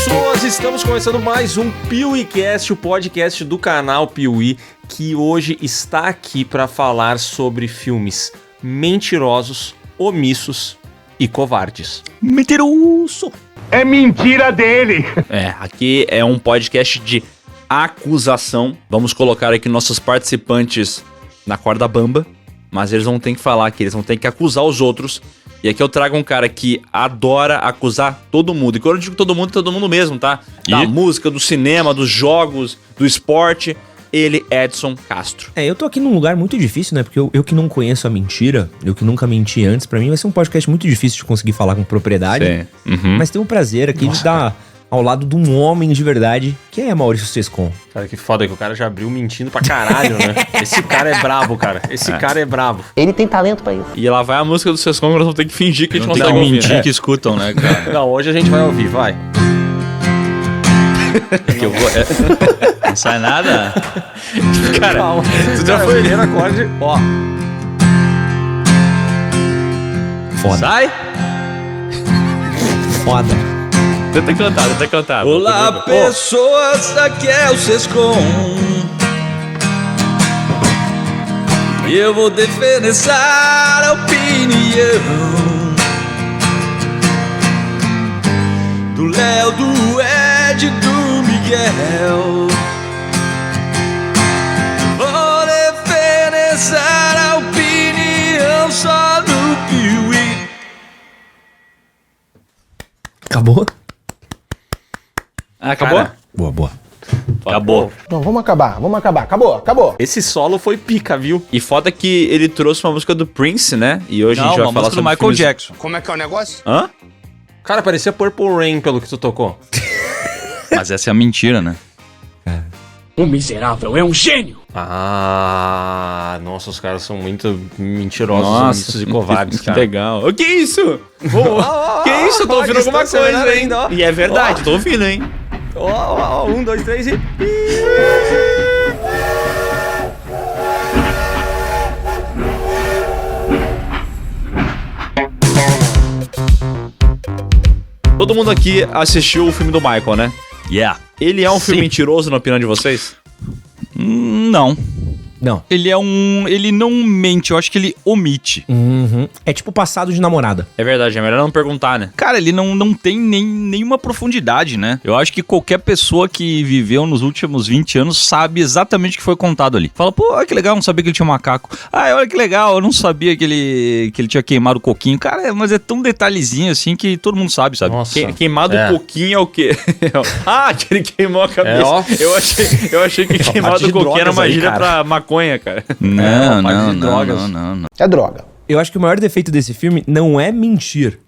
pessoas, estamos começando mais um PeeWeeCast, o podcast do canal Piuí, que hoje está aqui para falar sobre filmes mentirosos, omissos e covardes. Mentiroso! É mentira dele! Aqui é um podcast de acusação. Vamos colocar aqui nossos participantes na corda bamba, mas eles vão ter que falar aqui, eles vão ter que acusar os outros. E aqui eu trago um cara que adora acusar todo mundo. E quando eu digo todo mundo mesmo, tá? Da música, do cinema, dos jogos, do esporte. Ele, Edson Castro. Eu tô aqui num lugar muito difícil, né? Porque eu que não conheço a mentira, eu que nunca menti antes, pra mim vai ser um podcast muito difícil de conseguir falar com propriedade. Sim. Uhum. Mas tenho o prazer aqui de estar ao lado de um homem de verdade, que é Maurício Sescon. Cara, que foda que o cara já abriu mentindo pra caralho, né? Esse cara é brabo, cara. Esse cara é brabo. Ele tem talento pra isso. E lá vai a música do Sescom, nós vamos ter que fingir que a gente não tem tá que ouvindo. mentir que escutam, né, cara? Não, hoje a gente vai ouvir, vai. Que eu vou... Não sai nada? Cara, Calma. tu já foi... Primeiro acorde, ó. Foda. Sai! Foda. Tenta cantar. Olá, pessoas, aqui é o Sescom. E eu vou defender essa opinião do Léo, do Ed, do Miguel. Vou defender essa opinião só do Piuí. Acabou? Acabou? Cara, Boa. Acabou. Não, vamos acabar. Acabou. esse solo foi pica, viu? E foda que ele trouxe uma música do Prince, né? E hoje a Não, gente vai uma falar música do sobre Michael filmes... Jackson. Como é que é o negócio? Hã? Cara, parecia Purple Rain pelo que tu tocou. Mas essa é a mentira, né? O miserável é um gênio! Ah, nossa, os caras são muito mentirosos, omissos e covardes, que cara. legal. O que é isso? Que isso? Eu tô ouvindo alguma coisa ainda, ó. E é verdade, tô ouvindo, hein? Ó, 1, 2, 3 e... Todo mundo aqui assistiu o filme do Michael, né? Yeah. Ele é um filme Sim. mentiroso, na opinião de vocês? Não. Não. Ele não mente, eu acho que ele omite. Uhum. É tipo passado de namorada. É verdade, é melhor não perguntar, né? Cara, ele não tem nenhuma profundidade, né? Eu acho que qualquer pessoa que viveu nos últimos 20 anos sabe exatamente o que foi contado ali. Fala, pô, olha que legal, eu não sabia que ele tinha um macaco. Ah, olha que legal, eu não sabia que ele tinha queimado o coquinho. Cara, mas é tão detalhezinho assim que todo mundo sabe. Nossa. Queimado É. um pouquinho é o quê? Que ele queimou a cabeça. ó. Eu achei que parte queimado de o coquinho era drogas uma aí, gíria cara. pra maconha, cara. Não, parte não, de não, drogas. não. É droga. Eu acho que o maior defeito desse filme não é mentir.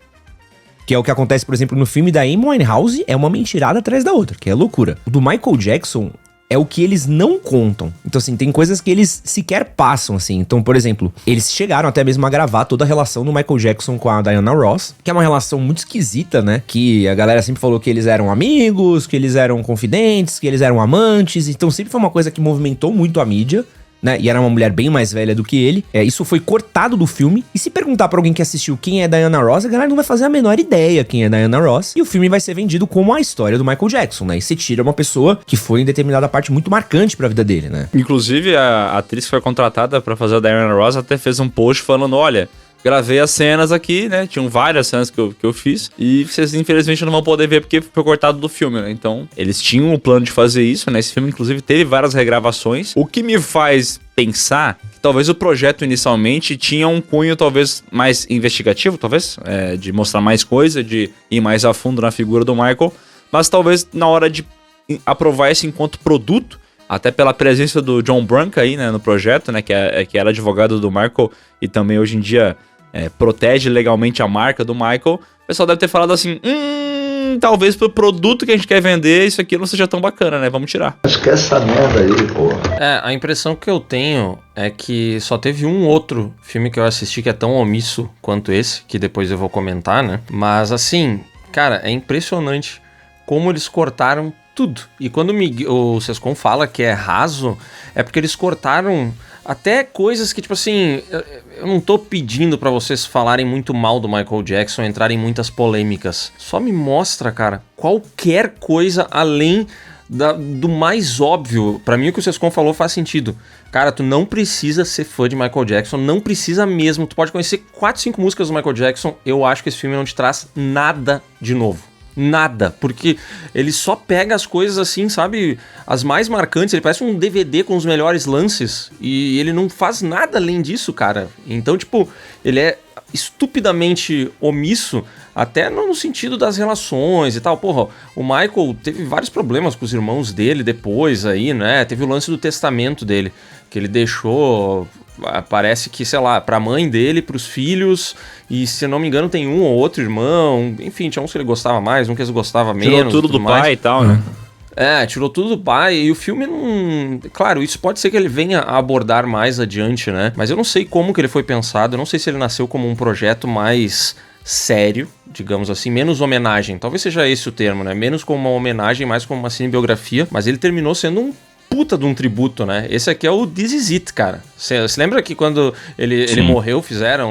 Que é o que acontece, por exemplo, no filme da Amy Winehouse, é uma mentirada atrás da outra, que é loucura. O do Michael Jackson é o que eles não contam. Então, assim, tem coisas que eles sequer passam, assim. Então, por exemplo, eles chegaram até mesmo a gravar toda a relação do Michael Jackson com a Diana Ross, que é uma relação muito esquisita, né? Que a galera sempre falou que eles eram amigos, que eles eram confidentes, que eles eram amantes. Então, sempre foi uma coisa que movimentou muito a mídia, né? E era uma mulher bem mais velha do que ele. Isso foi cortado do filme. E se perguntar pra alguém que assistiu quem é Diana Ross, a galera não vai fazer a menor ideia quem é Diana Ross. E o filme vai ser vendido como a história do Michael Jackson, né? E se tira uma pessoa que foi em determinada parte muito marcante pra vida dele, né? Inclusive, a atriz que foi contratada pra fazer a Diana Ross até fez um post falando, olha... Gravei as cenas aqui, né? Tinham várias cenas que eu fiz. E vocês, infelizmente, não vão poder ver porque foi cortado do filme, né? Então, eles tinham o plano de fazer isso, né? Esse filme, inclusive, teve várias regravações. O que me faz pensar que talvez o projeto, inicialmente, tinha um cunho, talvez, mais investigativo, talvez. De mostrar mais coisa, de ir mais a fundo na figura do Michael. Mas, talvez, na hora de aprovar isso enquanto produto, até pela presença do John Branca aí, né, no projeto, né, que era advogado do Michael e também, hoje em dia... protege legalmente a marca do Michael, o pessoal deve ter falado assim, talvez pro produto que a gente quer vender, isso aqui não seja tão bacana, né? Vamos tirar. Esquece essa merda aí, porra. A impressão que eu tenho é que só teve um outro filme que eu assisti que é tão omisso quanto esse, que depois eu vou comentar, né? Mas assim, cara, é impressionante como eles cortaram tudo. E quando o Sescon fala que é raso, é porque eles cortaram até coisas que, tipo assim, eu não tô pedindo pra vocês falarem muito mal do Michael Jackson, entrarem em muitas polêmicas. Só me mostra, cara, qualquer coisa além do mais óbvio. Pra mim o que o Sescon falou faz sentido. Cara, tu não precisa ser fã de Michael Jackson, não precisa mesmo. Tu pode conhecer 4, 5 músicas do Michael Jackson. Eu acho que esse filme não te traz nada de novo. Nada, porque ele só pega as coisas assim, sabe, as mais marcantes, ele parece um DVD com os melhores lances e ele não faz nada além disso, cara. Então, tipo, ele é estupidamente omisso, até no sentido das relações e tal. Porra, o Michael teve vários problemas com os irmãos dele depois aí, né, teve o lance do testamento dele, que ele deixou... Parece que, sei lá, pra mãe dele, pros filhos, e se eu não me engano tem um ou outro irmão, enfim, tinha uns que ele gostava mais, um que ele gostava menos. Tirou tudo do mais. pai e tal, né? Tirou tudo do pai, e o filme não... Claro, isso pode ser que ele venha a abordar mais adiante, né? Mas eu não sei como que ele foi pensado, eu não sei se ele nasceu como um projeto mais sério, digamos assim, menos homenagem, talvez seja esse o termo, né? Menos como uma homenagem, mais como uma cinebiografia, mas ele terminou sendo um puta de um tributo, né? Esse aqui é o This Is It, cara. Você lembra que quando ele morreu,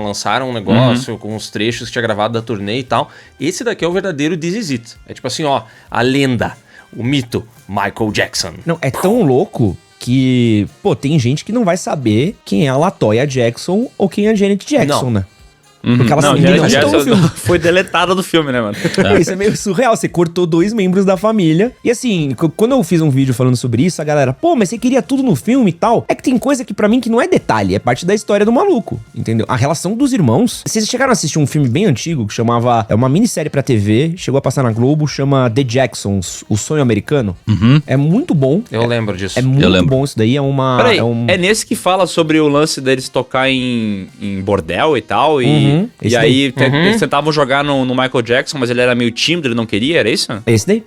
lançaram um negócio com os trechos que tinha gravado da turnê e tal? Esse daqui é o verdadeiro This Is It. É tipo assim, ó, a lenda, o mito, Michael Jackson. Não, é tão louco que, pô, tem gente que não vai saber quem é a LaToya Jackson ou quem é a Janet Jackson, né? Porque elas não estão no filme. Foi deletada do filme, né, mano? Isso é meio surreal, você cortou 2 membros da família. E assim, quando eu fiz um vídeo falando sobre isso, a galera, pô, mas você queria tudo no filme e tal. É que tem coisa que pra mim que não é detalhe, é parte da história do maluco, entendeu? A relação dos irmãos. Vocês chegaram a assistir um filme bem antigo que chamava, é uma minissérie pra TV, chegou a passar na Globo, chama The Jacksons, O Sonho Americano. É muito bom. Eu lembro disso. É muito bom isso daí, é uma... Peraí, é nesse que fala sobre o lance deles tocar em bordel e tal, e aí eles tentavam jogar no Michael Jackson, mas ele era meio tímido, ele não queria, era isso? Esse daí.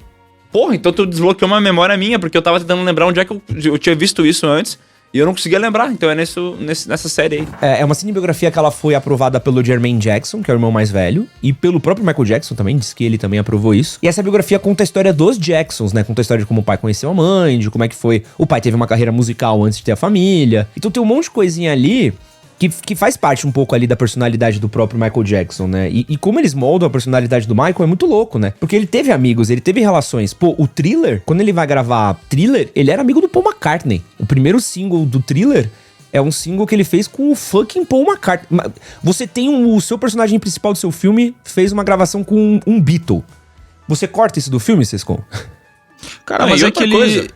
Porra, então tu desbloqueou uma memória minha, porque eu tava tentando lembrar onde é que eu tinha visto isso antes, e eu não conseguia lembrar, então é nessa série aí. É uma cinebiografia que ela foi aprovada pelo Jermaine Jackson, que é o irmão mais velho, e pelo próprio Michael Jackson também, disse que ele também aprovou isso. E essa biografia conta a história dos Jacksons, né? Conta a história de como o pai conheceu a mãe, de como é que foi... O pai teve uma carreira musical antes de ter a família. Então tem um monte de coisinha ali... Que faz parte um pouco ali da personalidade do próprio Michael Jackson, né? E como eles moldam a personalidade do Michael é muito louco, né? Porque ele teve amigos, ele teve relações. Pô, o Thriller, quando ele vai gravar Thriller, ele era amigo do Paul McCartney. O primeiro single do Thriller é um single que ele fez com o fucking Paul McCartney. Você tem o seu personagem principal do seu filme fez uma gravação com um Beatle. Você corta isso do filme, Sescon? Cara, mas é que ele...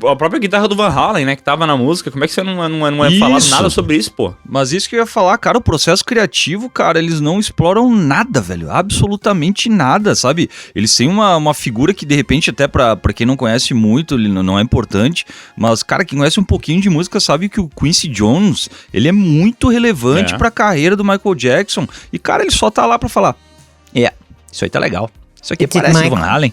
A própria guitarra do Van Halen, né, que tava na música, como é que você não é falado nada sobre isso, pô? Mas isso que eu ia falar, cara, o processo criativo, cara, eles não exploram nada, velho, absolutamente nada, sabe? Eles têm uma figura que, de repente, até pra quem não conhece muito, ele não é importante, mas, cara, quem conhece um pouquinho de música sabe que o Quincy Jones, ele é muito relevante pra carreira do Michael Jackson, e, cara, ele só tá lá pra falar, isso aí tá legal, isso aqui parece o Van Halen.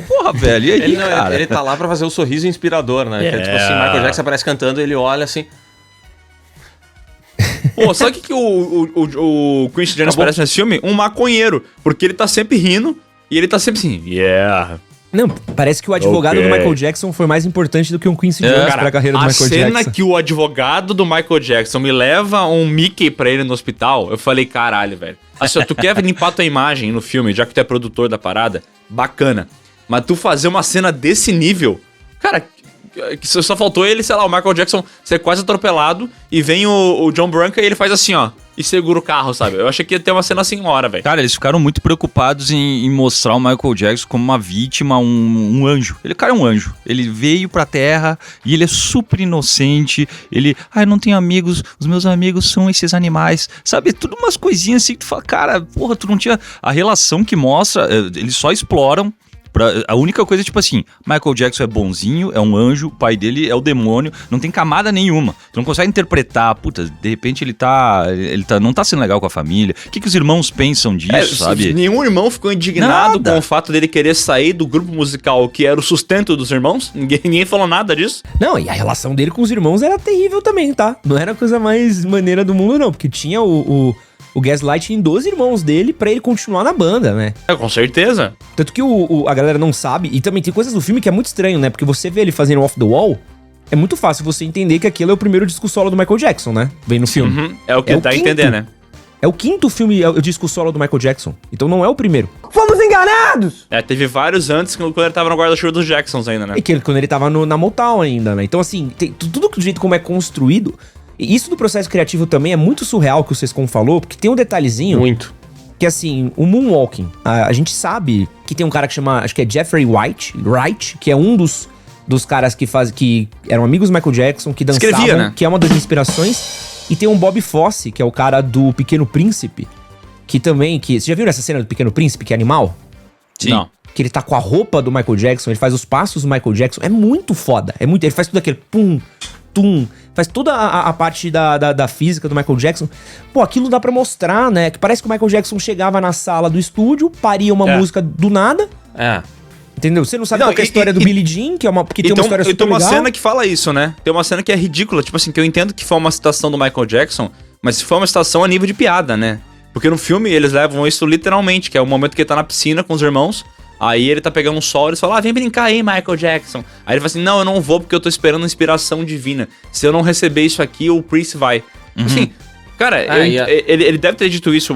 Porra, velho, e aí, cara? Ele tá lá pra fazer o sorriso inspirador, né? Que é tipo assim, Michael Jackson aparece cantando, ele olha assim... Pô, sabe o que o Quincy Jones parece nesse filme? Um maconheiro, porque ele tá sempre rindo e ele tá sempre assim, Não, parece que o advogado do Michael Jackson foi mais importante do que um Quincy Jones pra carreira do Michael Jackson. A cena que o advogado do Michael Jackson me leva um Mickey pra ele no hospital, eu falei, caralho, velho. Assim, tu quer limpar tua imagem no filme, já que tu é produtor da parada, bacana. Mas tu fazer uma cena desse nível, cara, só faltou ele, sei lá, o Michael Jackson ser quase atropelado e vem o John Branca e ele faz assim, ó, e segura o carro, sabe? Eu achei que ia ter uma cena assim hora, velho. Cara, eles ficaram muito preocupados em mostrar o Michael Jackson como uma vítima, um anjo. Ele, cara, é um anjo. Ele veio pra Terra e ele é super inocente. Ele, eu não tenho amigos, os meus amigos são esses animais. Sabe? Tudo umas coisinhas assim que tu fala, cara, porra, tu não tinha... A relação que mostra, eles só exploram. A única coisa é tipo assim, Michael Jackson é bonzinho, é um anjo, o pai dele é o demônio, não tem camada nenhuma. Tu não consegue interpretar, puta, de repente ele não tá sendo legal com a família. O que os irmãos pensam disso, sabe? Nenhum irmão ficou indignado com o fato dele querer sair do grupo musical que era o sustento dos irmãos? Ninguém falou nada disso? Não, e a relação dele com os irmãos era terrível também, tá? Não era a coisa mais maneira do mundo, não, porque tinha o gaslighting dos irmãos dele pra ele continuar na banda, né? Com certeza. Tanto que a galera não sabe, e também tem coisas do filme que é muito estranho, né? Porque você vê ele fazendo Off the Wall, é muito fácil você entender que aquilo é o primeiro disco solo do Michael Jackson, né? Vem no filme. É o que dá a entender, né? É o quinto filme, o disco solo do Michael Jackson. Então não é o primeiro. Fomos enganados! Teve vários antes, quando ele tava no guarda-chuva dos Jacksons ainda, né? E que quando ele tava na Motown ainda, né? Então, assim, tem tudo do jeito como é construído. E isso do processo criativo também é muito surreal, que o Sescon falou, porque tem um detalhezinho... Muito. Que assim, o Moonwalking, a gente sabe que tem um cara que chama, acho que é Jeffrey Wright, que é um dos caras que eram amigos do Michael Jackson, que dançavam, escrevia, né? Que é uma das inspirações. E tem um Bob Fosse, que é o cara do Pequeno Príncipe, que também, você já viu essa cena do Pequeno Príncipe, que é animal? Sim. Não. Que ele tá com a roupa do Michael Jackson, ele faz os passos do Michael Jackson, é muito foda, ele faz tudo aquele pum, tum, faz toda a parte da física do Michael Jackson. Pô, aquilo dá pra mostrar, né? Que parece que o Michael Jackson chegava na sala do estúdio, paria uma música do nada. Entendeu? Você não sabe qual que é a história do Billie Jean, que tem uma história super tem uma legal. cena que fala isso, né? Tem uma cena que é ridícula, tipo assim, que eu entendo que foi uma citação do Michael Jackson, mas foi uma citação a nível de piada, né? Porque no filme eles levam isso literalmente, que é o momento que ele tá na piscina com os irmãos, aí ele tá pegando um sol e eles falam, vem brincar aí, Michael Jackson. Aí ele fala assim, não, eu não vou porque eu tô esperando inspiração divina. Se eu não receber isso aqui, o Prince vai. Assim, cara, ele deve ter dito isso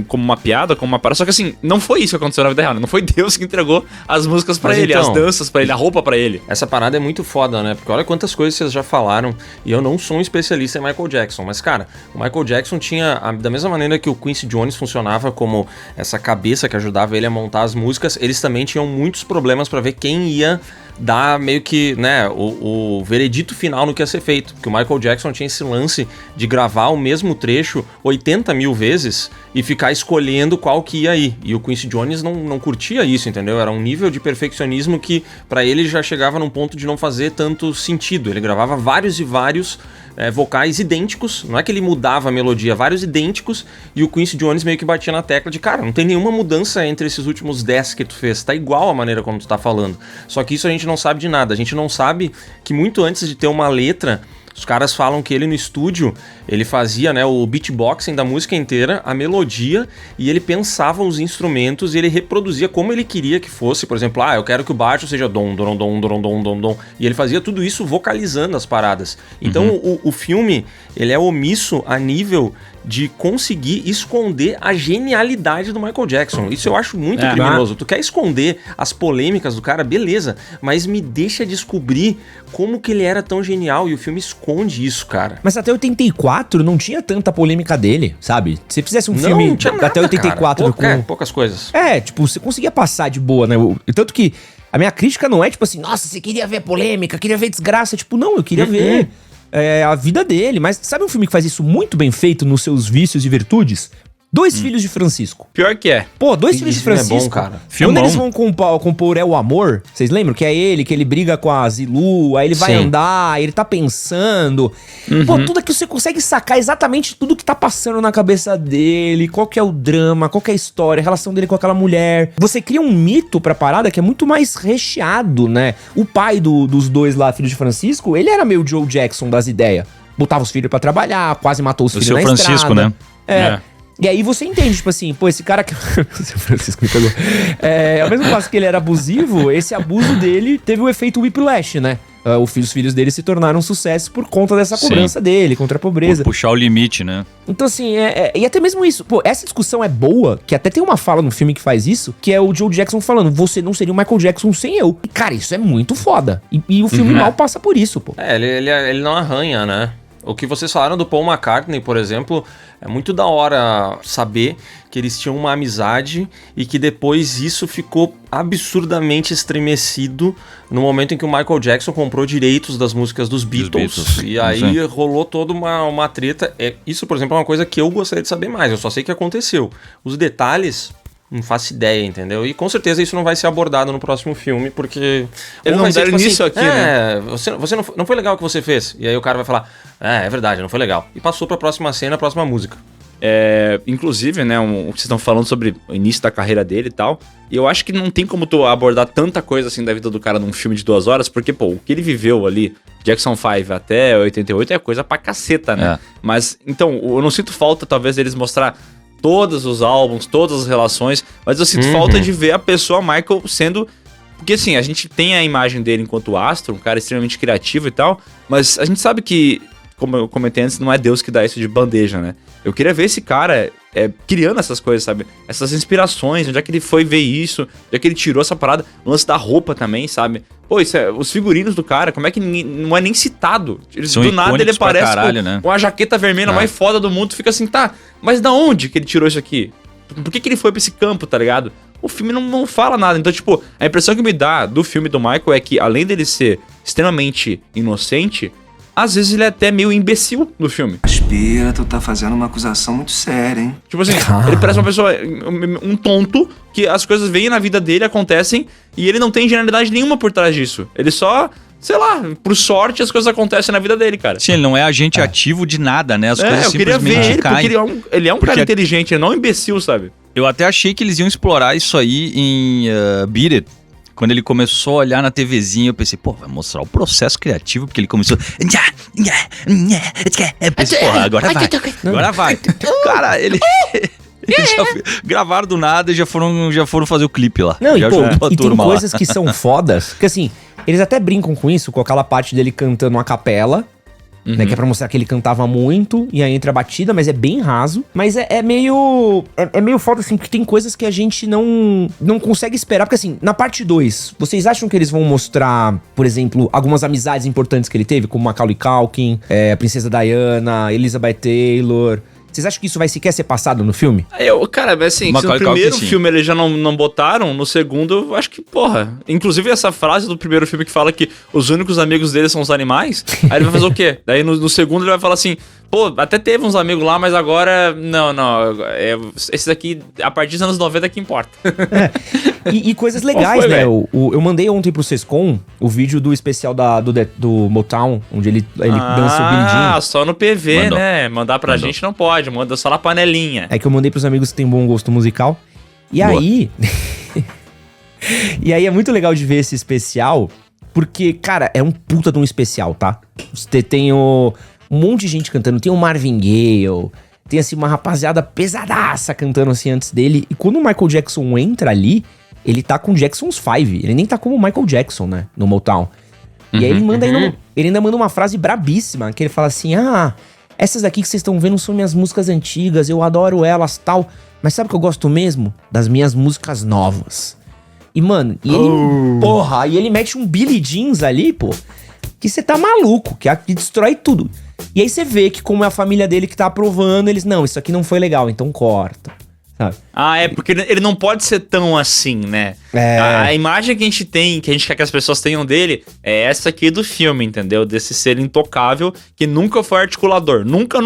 como uma piada, como uma parada, só que assim, não foi isso que aconteceu na vida real, né? Não foi Deus que entregou as músicas pra ele, então, as danças pra ele, a roupa pra ele. Essa parada é muito foda, né? Porque olha quantas coisas vocês já falaram, e eu não sou um especialista em Michael Jackson, mas cara, o Michael Jackson tinha, da mesma maneira que o Quincy Jones funcionava como essa cabeça que ajudava ele a montar as músicas, eles também tinham muitos problemas pra ver quem ia dar meio que, né, o veredito final no que ia ser feito. Porque o Michael Jackson tinha esse lance de gravar o mesmo trecho 80 mil vezes e ficar escolhendo qual que ia ir. E o Quincy Jones não curtia isso, entendeu? Era um nível de perfeccionismo que pra ele já chegava num ponto de não fazer tanto sentido. Ele gravava vários e vários vocais idênticos, não é que ele mudava a melodia, vários idênticos, e o Quincy Jones meio que batia na tecla de, cara, não tem nenhuma mudança entre esses últimos 10 que tu fez, tá igual a maneira como tu tá falando. Só que isso a gente não sabe de nada, a gente não sabe que muito antes de ter uma letra, os caras falam que ele no estúdio, ele fazia, né, o beatboxing da música inteira, a melodia, e ele pensava os instrumentos e ele reproduzia como ele queria que fosse. Por exemplo, eu quero que o baixo seja dom, dom, dom, dom, dom, dom, dom. E ele fazia tudo isso vocalizando as paradas. Então o filme, ele é omisso a nível de conseguir esconder a genialidade do Michael Jackson. Isso eu acho muito criminoso. Tu quer esconder as polêmicas do cara, beleza, mas me deixa descobrir como que ele era tão genial, e o filme esconde isso, cara. Mas até 84 não tinha tanta polêmica dele, sabe? Se fizesse um filme nada, até 84 cara. Poucas coisas. Tipo, você conseguia passar de boa, né? Tanto que a minha crítica não é tipo assim, nossa, você queria ver polêmica, queria ver desgraça. Tipo, não, eu queria ver a vida dele. Mas sabe um filme que faz isso muito bem feito nos seus vícios e virtudes? Dois Filhos de Francisco. Pior que é. Pô, Dois Filhos de Francisco. É bom, cara. Quando eles vão compor É o Amor, vocês lembram? Que é ele, que ele briga com a Zilu, aí ele vai andar, ele tá pensando. Pô, tudo aqui você consegue sacar exatamente tudo que tá passando na cabeça dele, qual que é o drama, qual que é a história, a relação dele com aquela mulher. Você cria um mito pra parada que é muito mais recheado, né? O pai dos dois lá, Filhos de Francisco, ele era meio Joe Jackson das ideias. Botava os filhos pra trabalhar, quase matou os filhos na estrada. O Seu Francisco, né? E aí você entende, tipo assim, pô, esse cara que... O Seu Francisco me pegou. Ao mesmo passo que ele era abusivo, esse abuso dele teve o efeito whiplash, né? Os filhos dele se tornaram um sucesso por conta dessa cobrança dele, contra a pobreza. Por puxar o limite, né? Então assim, e até mesmo isso, pô, essa discussão é boa, que até tem uma fala no filme que faz isso, que é o Joe Jackson falando, você não seria o Michael Jackson sem eu. E, cara, isso é muito foda. E o filme mal passa por isso, pô. Ele não arranha, né? O que vocês falaram do Paul McCartney, por exemplo, é muito da hora saber que eles tinham uma amizade e que depois isso ficou absurdamente estremecido no momento em que o Michael Jackson comprou direitos das músicas dos Beatles. E aí rolou toda uma treta. Isso, por exemplo, é uma coisa que eu gostaria de saber mais. Eu só sei que aconteceu. Os detalhes... não faço ideia, entendeu? E com certeza isso não vai ser abordado no próximo filme, porque... Eles não deram início aqui, né? Você não foi legal o que você fez. E aí o cara vai falar, é verdade, não foi legal. E passou pra próxima cena, a próxima música. Inclusive, né, vocês estão falando sobre o início da carreira dele e tal, e eu acho que não tem como tu abordar tanta coisa assim da vida do cara num filme de 2 horas, porque, pô, o que ele viveu ali, Jackson 5 até 88 é coisa pra caceta, né? Mas, então, eu não sinto falta, talvez, deles mostrar todos os álbuns, todas as relações, mas eu sinto falta de ver a pessoa Michael sendo Porque assim, a gente tem a imagem dele enquanto astro, um cara extremamente criativo e tal, mas a gente sabe que, como eu comentei antes, não é Deus que dá isso de bandeja, né? Eu queria ver esse cara criando essas coisas, sabe? Essas inspirações, onde é que ele foi ver isso, onde é que ele tirou essa parada, o lance da roupa também, sabe? Pô, os figurinos do cara, como é que não é nem citado? São do nada ele aparece caralho, né? com a jaqueta vermelha mais foda do mundo, fica assim, tá, mas da onde que ele tirou isso aqui? Por que ele foi pra esse campo, tá ligado? O filme não fala nada. Então, tipo, a impressão que me dá do filme do Michael é que, além dele ser extremamente inocente, às vezes ele é até meio imbecil no filme. Aspira, tu tá fazendo uma acusação muito séria, hein? Tipo assim, ele parece uma pessoa, um tonto, que as coisas vêm na vida dele, acontecem, e ele não tem genialidade nenhuma por trás disso. Ele só, sei lá, por sorte as coisas acontecem na vida dele, cara. Sim, ele não é agente ativo de nada, né? As coisas eu queria simplesmente ver ele, caem. porque ele é um cara inteligente, ele não é um imbecil, sabe? Eu até achei que eles iam explorar isso aí em Beat It. Quando ele começou a olhar na TVzinha, eu pensei, pô, vai mostrar o processo criativo, porque ele começou... Eu pensei, porra, agora vai. Agora vai. Cara, ele gravaram do nada e já foram fazer o clipe lá. Não, já e tem coisas que são fodas, que assim, eles até brincam com isso, com aquela parte dele cantando a capela, né, que é pra mostrar que ele cantava muito, e aí entra a batida, mas é bem raso. Mas é meio foda, assim, porque tem coisas que a gente não consegue esperar. Porque assim, na parte 2, vocês acham que eles vão mostrar, por exemplo, algumas amizades importantes que ele teve, como Macaulay Culkin, a Princesa Diana, Elizabeth Taylor... Vocês acham que isso vai sequer ser passado no filme? Cara, assim, se no primeiro filme eles já não botaram, no segundo, eu acho que, porra... Inclusive essa frase do primeiro filme que fala que os únicos amigos dele são os animais, aí ele vai fazer o quê? Daí no segundo ele vai falar assim... Pô, até teve uns amigos lá, mas agora... Não, esses aqui, a partir dos anos 90 que importa. E coisas legais, né? Eu mandei ontem pro Sescom o vídeo do especial do Motown, onde ele dança o Billie Jean. Ah, só no PV, né? Mandar pra gente não pode, manda só na panelinha. É que eu mandei pros amigos que tem bom gosto musical. E aí... E aí é muito legal de ver esse especial, porque, cara, é um puta de um especial, tá? Você tem um monte de gente cantando, tem o Marvin Gaye, tem assim uma rapaziada pesadaça cantando assim antes dele. E quando o Michael Jackson entra ali, ele tá com Jackson's 5, ele nem tá como o Michael Jackson, né, no Motown. E aí ele ainda manda uma frase brabíssima, que ele fala assim, essas aqui que vocês estão vendo são minhas músicas antigas, eu adoro elas, tal, mas sabe o que eu gosto mesmo? Das minhas músicas novas. E, mano, e ele mete um Billie Jeans ali, pô, que você tá maluco, que destrói tudo. E aí você vê que como é a família dele que tá aprovando, eles, não, isso aqui não foi legal, então corta, sabe? Porque ele não pode ser tão assim, né? A imagem que a gente tem, que a gente quer que as pessoas tenham dele, é essa aqui do filme, entendeu? Desse ser intocável, que nunca foi articulador. Nunca.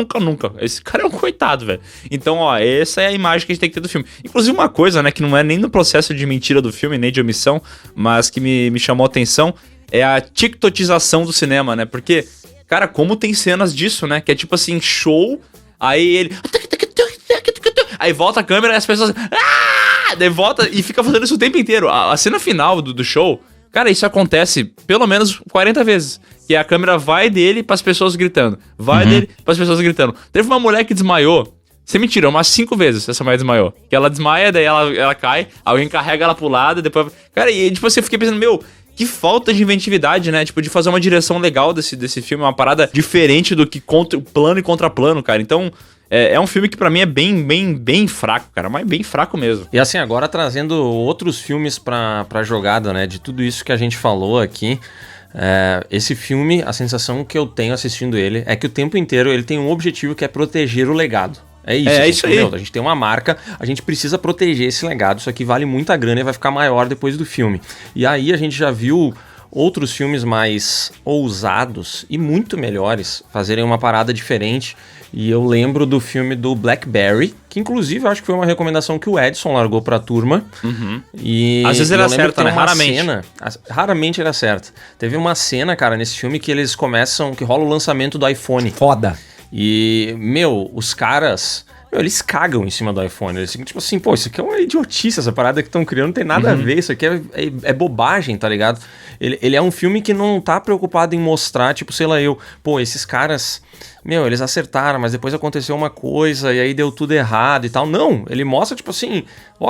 Esse cara é um coitado, velho. Então, essa é a imagem que a gente tem que ter do filme. Inclusive uma coisa, né, que não é nem no processo de mentira do filme, nem de omissão, mas que me chamou a atenção, é a tiktokização do cinema, né? Porque, cara, como tem cenas disso, né? Que é tipo assim, show, aí ele... Aí volta a câmera e as pessoas... Daí volta e fica fazendo isso o tempo inteiro. A cena final do show... Cara, isso acontece pelo menos 40 vezes. Que a câmera vai dele pras pessoas gritando. Vai dele pras pessoas gritando. Teve uma mulher que desmaiou. Sem mentira, umas 5 vezes essa mulher desmaiou. Que ela desmaia, daí ela cai. Alguém carrega ela pro lado, depois... Cara, e tipo assim, eu fiquei pensando, que falta de inventividade, né? Tipo, de fazer uma direção legal desse filme, uma parada diferente do que plano e contraplano, cara. Então, é um filme que pra mim é bem fraco, cara. Mas bem fraco mesmo. E assim, agora trazendo outros filmes pra jogada, né? De tudo isso que a gente falou aqui. Esse filme, a sensação que eu tenho assistindo ele é que o tempo inteiro ele tem um objetivo que é proteger o legado. É isso, isso aí. A gente tem uma marca, a gente precisa proteger esse legado. Isso aqui vale muita grana e vai ficar maior depois do filme. E aí a gente já viu outros filmes mais ousados e muito melhores fazerem uma parada diferente. E eu lembro do filme do Blackberry, que inclusive eu acho que foi uma recomendação que o Edson largou pra turma. E às vezes era certo, né? Raramente era certo. Teve uma cena, cara, nesse filme que eles começam, que rola o lançamento do iPhone. Foda. E, os caras... eles cagam em cima do iPhone. Eles ficam tipo assim, isso aqui é uma idiotice, essa parada que estão criando não tem nada a ver, isso aqui é bobagem, tá ligado? Ele é um filme que não tá preocupado em mostrar, tipo, sei lá, esses caras eles acertaram, mas depois aconteceu uma coisa e aí deu tudo errado e tal. Não, ele mostra, tipo assim,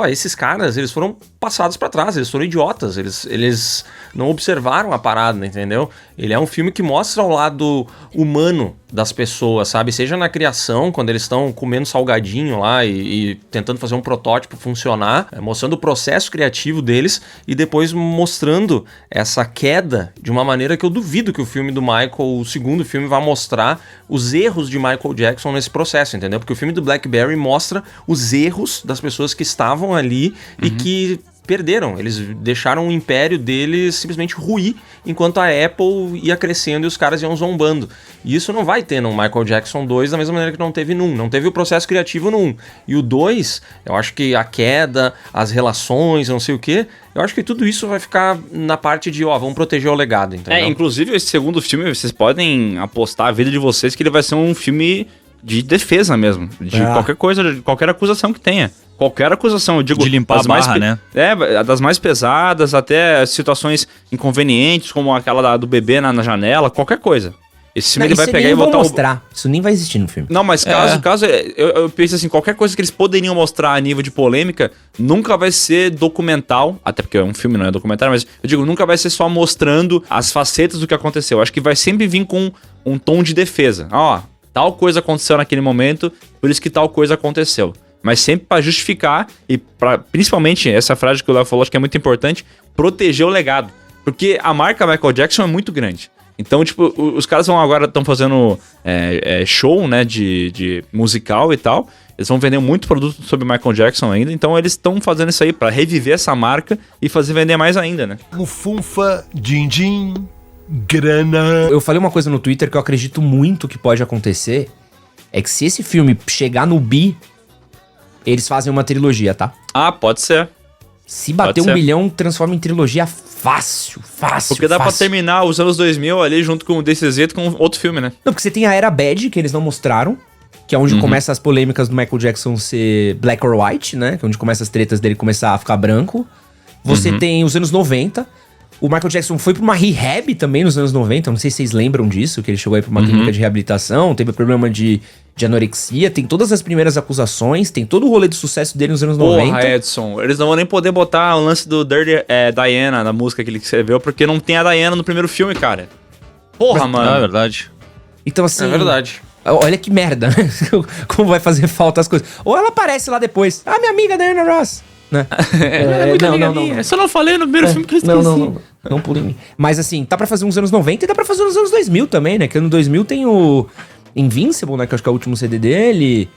esses caras, eles foram passados pra trás, eles foram idiotas, eles não observaram a parada, entendeu? Ele é um filme que mostra o lado humano das pessoas, sabe? Seja na criação, quando eles estão comendo salgadinho lá e tentando fazer um protótipo funcionar, mostrando o processo criativo deles e depois mostrando essa queda de uma maneira que eu duvido que o filme do Michael, o segundo filme, vai mostrar os erros de Michael Jackson nesse processo, entendeu? Porque o filme do Blackberry mostra os erros das pessoas que estavam ali e que perderam, eles deixaram o império deles simplesmente ruir, enquanto a Apple ia crescendo e os caras iam zombando. E isso não vai ter no Michael Jackson 2 da mesma maneira que não teve no 1, não teve o processo criativo no 1. E o 2, eu acho que a queda, as relações, não sei o quê, eu acho que tudo isso vai ficar na parte de, vamos proteger o legado, entendeu? Inclusive esse segundo filme, vocês podem apostar a vida de vocês que ele vai ser um filme de defesa mesmo, de qualquer coisa, de qualquer acusação que tenha. Qualquer acusação, eu digo... De limpar a barra, né? Das mais pesadas, até situações inconvenientes, como aquela do bebê na janela, qualquer coisa. Esse filme ele vai pegar e botar mostrar. Isso nem vai existir no filme. Não, mas caso eu penso assim, qualquer coisa que eles poderiam mostrar a nível de polêmica, nunca vai ser documental, até porque é um filme, não é documentário, mas eu digo, nunca vai ser só mostrando as facetas do que aconteceu. Acho que vai sempre vir com um tom de defesa. Tal coisa aconteceu naquele momento, por isso que tal coisa aconteceu. Mas sempre para justificar e para, principalmente, essa frase que o Léo falou, acho que é muito importante, proteger o legado. Porque a marca Michael Jackson é muito grande. Então, tipo, os caras estão fazendo show, né, de musical e tal. Eles vão vender muito produto sobre Michael Jackson ainda. Então, eles estão fazendo isso aí para reviver essa marca e fazer vender mais ainda, né? Mufunfa, din-din, grana. Eu falei uma coisa no Twitter que eu acredito muito que pode acontecer. É que se esse filme chegar no bi, eles fazem uma trilogia, tá? Pode ser. Se bater 1 bilhão, transforma em trilogia fácil. Porque dá pra terminar os anos 2000 ali junto com o This Is It com outro filme, né? Não, porque você tem a Era Bad, que eles não mostraram, que é onde começa as polêmicas do Michael Jackson ser black or white, né? Que é onde começa as tretas dele começar a ficar branco. Você tem os anos 90. O Michael Jackson foi pra uma rehab também nos anos 90. Não sei se vocês lembram disso, que ele chegou aí pra uma clínica de reabilitação, teve problema de anorexia, tem todas as primeiras acusações, tem todo o rolê de sucesso dele nos anos 90. Porra, Edson, eles não vão nem poder botar o lance do Dirty Diana na música que ele escreveu, porque não tem a Diana no primeiro filme, cara. Porra, mano. É verdade. Então, assim... É verdade. Olha que merda, né? Como vai fazer falta as coisas. Ou ela aparece lá depois. Minha amiga Diana Ross. Né? É muito amiga minha. Só não falei no primeiro filme que eu esqueci. Não pule em mim. Mas assim, tá pra fazer uns anos 90 e dá pra fazer uns anos 2000 também, né? Que ano 2000 tem o Invincible, né? Que eu acho que é o último CD dele.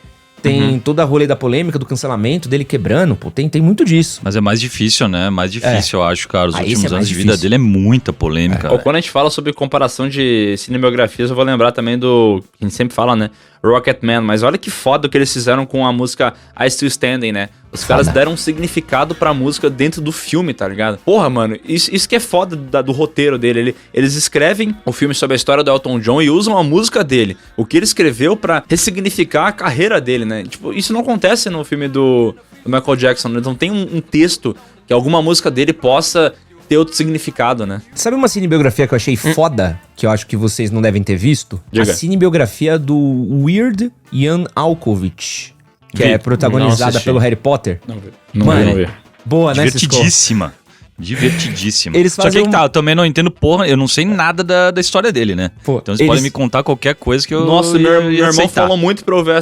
Tem toda a rolê da polêmica, do cancelamento dele quebrando. Pô, tem muito disso. Mas é mais difícil, né? Mais difícil, eu acho, cara. Os últimos anos de vida difícil. dele é muita polêmica. Ou quando a gente fala sobre comparação de cinematografias, eu vou lembrar também do... Que a gente sempre fala, né? Rocketman. Mas olha que foda o que eles fizeram com a música I Still Standing, né? Os caras deram um significado pra música dentro do filme, tá ligado? Porra, mano, isso que é foda do roteiro dele. Eles escrevem o filme sobre a história do Elton John e usam a música dele. O que ele escreveu pra ressignificar a carreira dele, né? Tipo, isso não acontece no filme do Michael Jackson, né? Não tem um texto que alguma música dele possa ter outro significado, né? Sabe uma cinebiografia que eu achei foda, que eu acho que vocês não devem ter visto? Diga. A cinebiografia do Weird Jan Alkovich, que é protagonizada pelo Harry Potter. Não vi. Boa, né, Cisco? Divertidíssima. Divertidíssima. Eles Só que fazem aí tá, eu também não entendo porra, eu não sei nada da história dele, né? Pô, então eles podem me contar qualquer coisa que eu Nossa, meu irmão aceitar. falou muito pra eu ver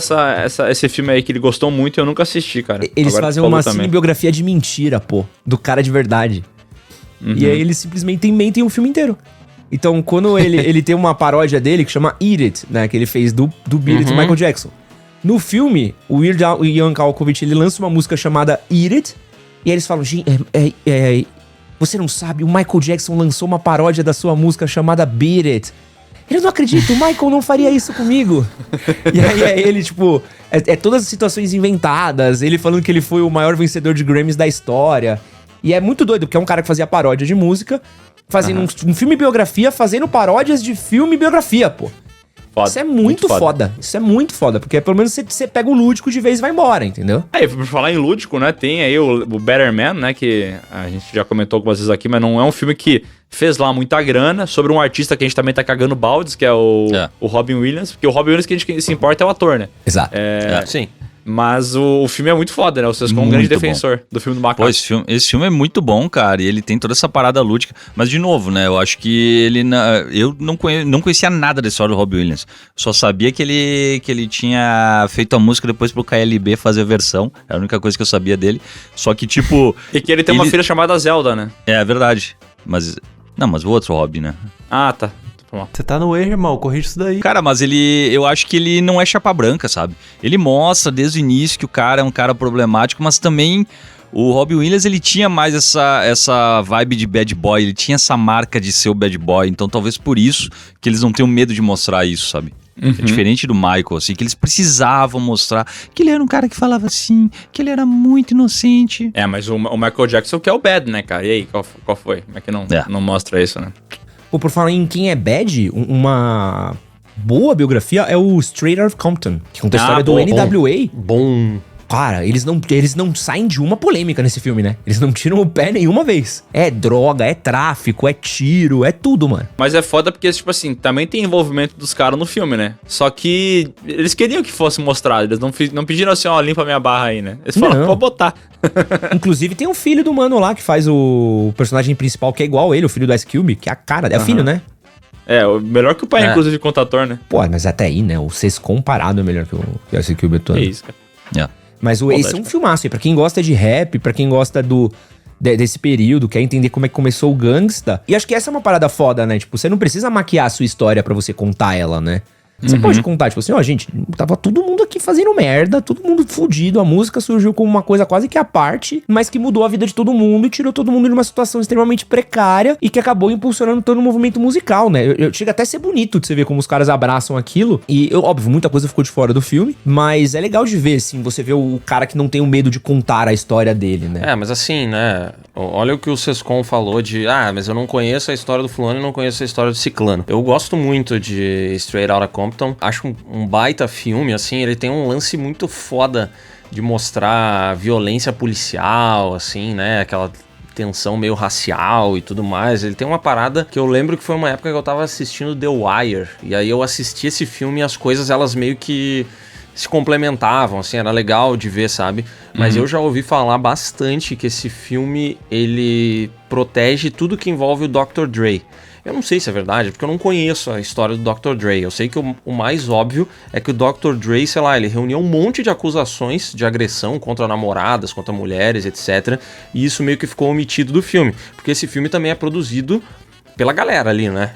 esse filme aí, que ele gostou muito e eu nunca assisti, cara. Eles Agora fazem tu falou uma também. cinebiografia de mentira, pô, do cara de verdade. E aí eles simplesmente mentem o filme inteiro. Então, quando ele tem uma paródia dele que chama Eat It, né? Que ele fez do Beat It do Michael Jackson. No filme, o Weird Jan Alkovich, ele lança uma música chamada Eat It. E aí eles falam, você não sabe, o Michael Jackson lançou uma paródia da sua música chamada Beat It. Eu não acredito, o Michael não faria isso comigo. E aí é ele, tipo... É todas as situações inventadas. Ele falando que ele foi o maior vencedor de Grammys da história. E é muito doido, porque é um cara que fazia paródia de música, fazendo um filme biografia, fazendo paródias de filme biografia, pô. Foda, Isso é muito foda. Isso é muito foda, porque pelo menos você pega o lúdico de vez e vai embora, entendeu? Aí, por falar em lúdico, né, tem aí o Better Man, né, que a gente já comentou algumas vezes aqui, mas não é um filme que fez lá muita grana, sobre um artista que a gente também tá cagando baldes, que é o Robin Williams, porque o Robin Williams que a gente se importa é o ator, né? Exato. Sim. Mas o filme é muito foda, né? O Sescon é um grande defensor do filme do macaco. Pô, esse filme é muito bom, cara, e ele tem toda essa parada lúdica. Mas, de novo, né, eu acho que ele... Eu não conhecia nada da história do Robin Williams. Só sabia que ele tinha feito a música depois pro KLB fazer a versão. É a única coisa que eu sabia dele. Só que, tipo... E que ele tem uma filha chamada Zelda, né? É verdade. Mas... Não, mas o outro Robin, né? Ah, tá. Você tá no erro, irmão. Corrige isso daí. Cara, mas eu acho que ele não é chapa branca, sabe? Ele mostra desde o início que o cara é um cara problemático, mas também o Robin Williams, ele tinha mais essa vibe de bad boy, ele tinha essa marca de ser o bad boy, então talvez por isso que eles não tenham medo de mostrar isso, sabe? É diferente do Michael, assim, que eles precisavam mostrar que ele era um cara que falava assim, que ele era muito inocente. É, mas o Michael Jackson que é o bad, né, cara? E aí, qual foi? Como é que não mostra isso, né? Pô, por falar em quem é bad, uma boa biografia é o Straight Outta Compton, que conta a história do NWA. Bom. Cara, eles não saem de uma polêmica nesse filme, né? Eles não tiram o pé nenhuma vez. É droga, é tráfico, é tiro, é tudo, mano. Mas é foda porque, tipo assim, também tem envolvimento dos caras no filme, né? Só que eles queriam que fosse mostrado. Eles não pediram assim, ó, limpa minha barra aí, né? Eles falaram, pode botar. Inclusive tem um filho do mano lá que faz o personagem principal, que é igual ele, o filho do Ice Cube, que é a cara. É o filho, né? É, melhor que o pai, inclusive, conta ator, né? Pô, mas até aí, né? O Sescon comparado é melhor que o Ice Cube atuando. É isso, cara. Mas esse é um filmaço aí, pra quem gosta de rap, pra quem gosta desse período, quer entender como é que começou o gangsta. E acho que essa é uma parada foda, né? Tipo, você não precisa maquiar a sua história pra você contar ela, né? Você pode contar, tipo assim, ó, gente, tava todo mundo aqui fazendo merda, todo mundo fudido, a música surgiu como uma coisa quase que à parte, mas que mudou a vida de todo mundo e tirou todo mundo de uma situação extremamente precária e que acabou impulsionando todo o movimento musical, né? Chega até a ser bonito de você ver como os caras abraçam aquilo e, óbvio, muita coisa ficou de fora do filme, mas é legal de ver, assim, você vê o cara que não tem o medo de contar a história dele, né? É, mas assim, né, olha o que o Sescon falou de, mas eu não conheço a história do fulano e não conheço a história do ciclano. Eu gosto muito de Straight Outta Compton. Acho um baita filme, assim, ele tem um lance muito foda de mostrar violência policial, assim, né, aquela tensão meio racial e tudo mais. Ele tem uma parada que eu lembro que foi uma época que eu tava assistindo The Wire, e aí eu assisti esse filme e as coisas, elas meio que se complementavam, assim, era legal de ver, sabe? Mas eu já ouvi falar bastante que esse filme, ele protege tudo que envolve o Dr. Dre. Eu não sei se é verdade, porque eu não conheço a história do Dr. Dre. Eu sei que o mais óbvio é que o Dr. Dre, sei lá, ele reuniu um monte de acusações de agressão contra namoradas, contra mulheres, etc. E isso meio que ficou omitido do filme. Porque esse filme também é produzido pela galera ali, né?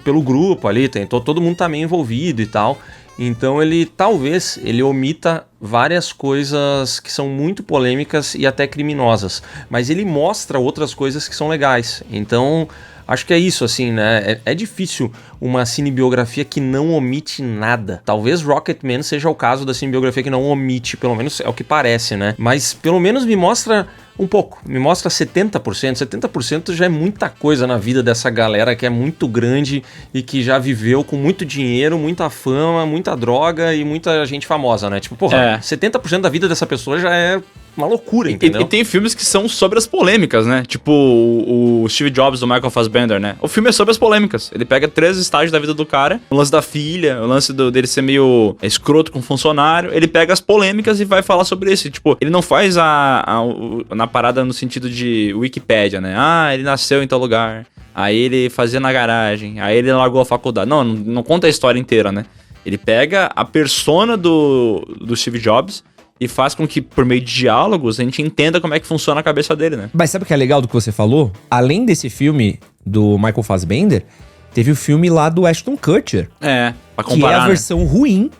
Pelo grupo ali, todo mundo tá meio envolvido e tal. Então talvez ele omita várias coisas que são muito polêmicas e até criminosas. Mas ele mostra outras coisas que são legais. Então... acho que é isso, assim, né? É difícil uma cinebiografia que não omite nada. Talvez Rocketman seja o caso da cinebiografia que não omite, pelo menos é o que parece, né? Mas pelo menos me mostra um pouco, me mostra 70%. 70% já é muita coisa na vida dessa galera que é muito grande e que já viveu com muito dinheiro, muita fama, muita droga e muita gente famosa, né? Tipo, porra, 70% da vida dessa pessoa já é uma loucura, entendeu? E tem filmes que são sobre as polêmicas, né? Tipo o Steve Jobs do Michael Fassbender, né? O filme é sobre as polêmicas. Ele pega 3 estágios da vida do cara. O lance da filha, o lance dele ser meio escroto com funcionário. Ele pega as polêmicas e vai falar sobre isso. E, tipo, ele não faz na parada no sentido de Wikipédia, né? Ele nasceu em tal lugar. Aí ele fazia na garagem. Aí ele largou a faculdade. Não conta a história inteira, né? Ele pega a persona do Steve Jobs e faz com que, por meio de diálogos, a gente entenda como é que funciona a cabeça dele, né? Mas sabe o que é legal do que você falou? Além desse filme do Michael Fassbender, teve o filme lá do Ashton Kutcher. Pra comparar, que é a versão ruim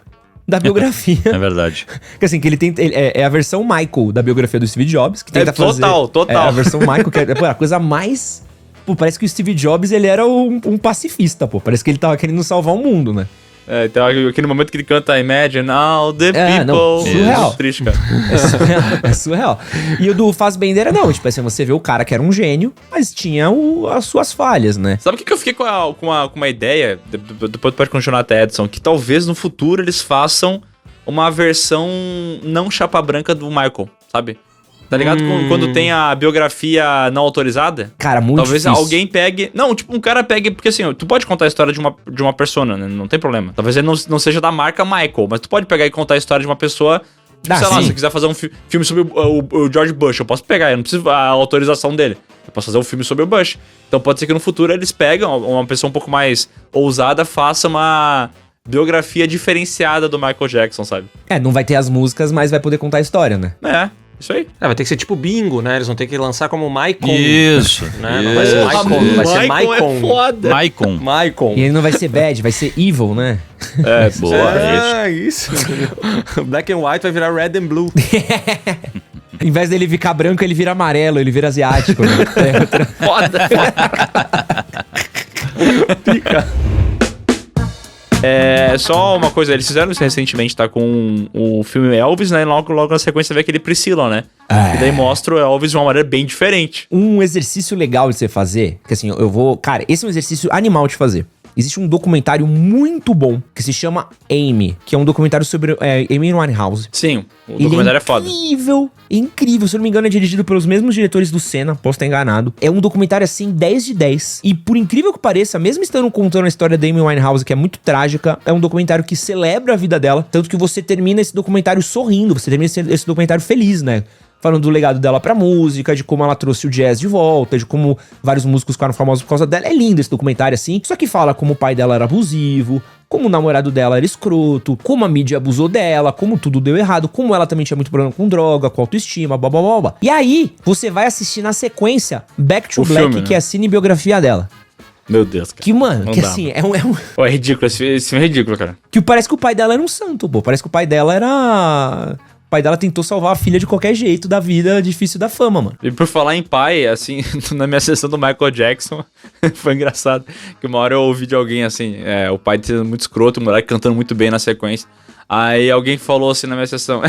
da biografia. É verdade. Que assim, que ele tem... é a versão Michael da biografia do Steve Jobs, que tenta fazer... Total. É a versão Michael, que é a coisa mais... Pô, parece que o Steve Jobs, ele era um pacifista, pô. Parece que ele tava querendo salvar o mundo, né? Então aquele momento que ele canta Imagine all the people. Não, surreal. Triste, cara. É surreal. E o do Fassbender não, tipo assim, você vê o cara que era um gênio, mas tinha as suas falhas, né? Sabe o que eu fiquei com uma ideia? Depois pode continuar até, Edson, que talvez no futuro eles façam uma versão não chapa branca do Michael, sabe? Tá ligado? Quando tem a biografia não autorizada. Cara, muito talvez difícil. Alguém pegue... Não, tipo, um cara pegue... Porque assim, tu pode contar a história de uma persona, né? Não tem problema. Talvez ele não seja da marca Michael, mas tu pode pegar e contar a história de uma pessoa... Tipo, sei lá, se eu quiser fazer um filme sobre o George Bush, eu posso pegar, eu não preciso a autorização dele. Eu posso fazer um filme sobre o Bush. Então pode ser que no futuro eles pegam uma pessoa um pouco mais ousada, faça uma biografia diferenciada do Michael Jackson, sabe? Não vai ter as músicas, mas vai poder contar a história, né? Isso aí. Vai ter que ser tipo bingo, né? Eles vão ter que lançar como Maicon. Isso. Né? Não vai ser Maicon, vai ser Maicon. É foda. Maicon. E ele não vai ser bad, vai ser evil, né? Boa. Isso. Black and White vai virar Red and Blue. Em vez dele ficar branco, ele vira amarelo, ele vira asiático, né? Foda. Pica. Só uma coisa, eles fizeram isso recentemente, tá? Com o filme Elvis, né? E logo na sequência vê aquele Priscilla, né? E daí mostra o Elvis de uma maneira bem diferente. Um exercício legal de você fazer, que assim, eu vou... Cara, esse é um exercício animal de fazer. Existe um documentário muito bom que se chama Amy, que é um documentário sobre Amy Winehouse. Sim, o documentário é foda. Incrível. Se eu não me engano, é dirigido pelos mesmos diretores do Senna, posso estar enganado. É um documentário, assim, 10 de 10. E por incrível que pareça, mesmo estando contando a história da Amy Winehouse, que é muito trágica, é um documentário que celebra a vida dela, tanto que você termina esse documentário sorrindo, você termina esse documentário feliz, né? Falando do legado dela pra música, de como ela trouxe o jazz de volta, de como vários músicos ficaram famosos por causa dela. É lindo esse documentário, assim. Só que fala como o pai dela era abusivo, como o namorado dela era escroto, como a mídia abusou dela, como tudo deu errado, como ela também tinha muito problema com droga, com autoestima, blá blá blá blá. E aí, você vai assistir na sequência Back to Black, filme, que é a cinebiografia dela. Meu Deus, cara. Que, mano, não que dá, assim, Pô, é ridículo, esse filme é ridículo, cara. Que parece que o pai dela era um santo, pô. Parece que o pai dela era... O pai dela tentou salvar a filha de qualquer jeito da vida difícil da fama, mano. E por falar em pai, assim, na minha sessão do Michael Jackson, foi engraçado que uma hora eu ouvi de alguém, assim, o pai sendo muito escroto, o moleque cantando muito bem na sequência. Aí alguém falou assim na minha sessão,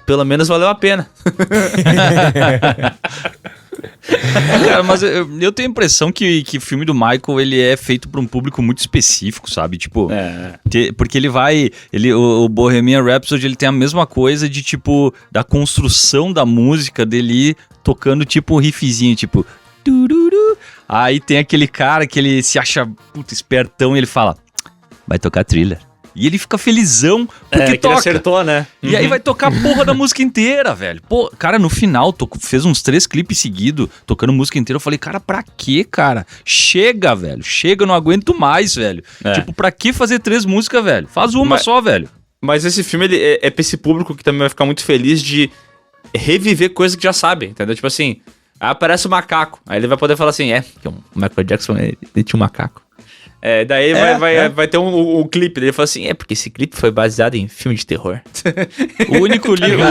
pelo menos valeu a pena. Cara, mas eu tenho a impressão que o filme do Michael, ele é feito pra um público muito específico, sabe? Tipo, porque o Bohemian Rhapsody, ele tem a mesma coisa de, tipo, da construção da música dele tocando, tipo, um riffzinho, tipo... Tururu. Aí tem aquele cara que ele se acha, puta, espertão, e ele fala, vai tocar Thriller. E ele fica felizão porque toca. Ele acertou, né? E aí vai tocar a porra da música inteira, velho. Pô, cara, no final, fez uns 3 clipes seguidos, tocando música inteira. Eu falei, cara, pra quê, cara? Chega, velho. Chega, eu não aguento mais, velho. Tipo, pra que fazer 3 músicas, velho? Faz uma só, velho. Mas esse filme, ele é pra esse público que também vai ficar muito feliz de reviver coisas que já sabe, entendeu? Tipo assim, aí aparece o macaco. Aí ele vai poder falar assim, que o Michael Jackson, ele tinha um macaco. Daí vai ter um clipe dele. Ele fala assim, porque esse clipe foi baseado em filme de terror. O único livro...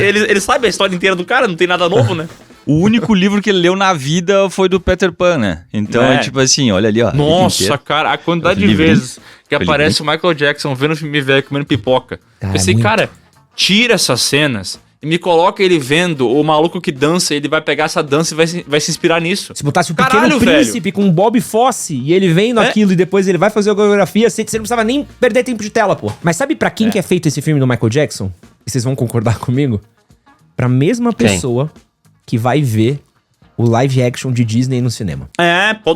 Ele sabe a história inteira do cara, não tem nada novo, né? O único livro que ele leu na vida foi do Peter Pan, né? Então é tipo assim, olha ali, ó. Nossa, cara, a quantidade de vezes que aparece o Michael Jackson vendo o filme velho comendo pipoca. Eu pensei, cara, tira essas cenas e me coloca ele vendo o maluco que dança, ele vai pegar essa dança e vai se inspirar nisso. Se botasse o Pequeno Príncipe com o Bob Fosse e ele vendo aquilo e depois ele vai fazer a coreografia, você não precisava nem perder tempo de tela, pô. Mas sabe pra quem que é feito esse filme do Michael Jackson? E vocês vão concordar comigo? Pra mesma pessoa que vai ver o live action de Disney no cinema.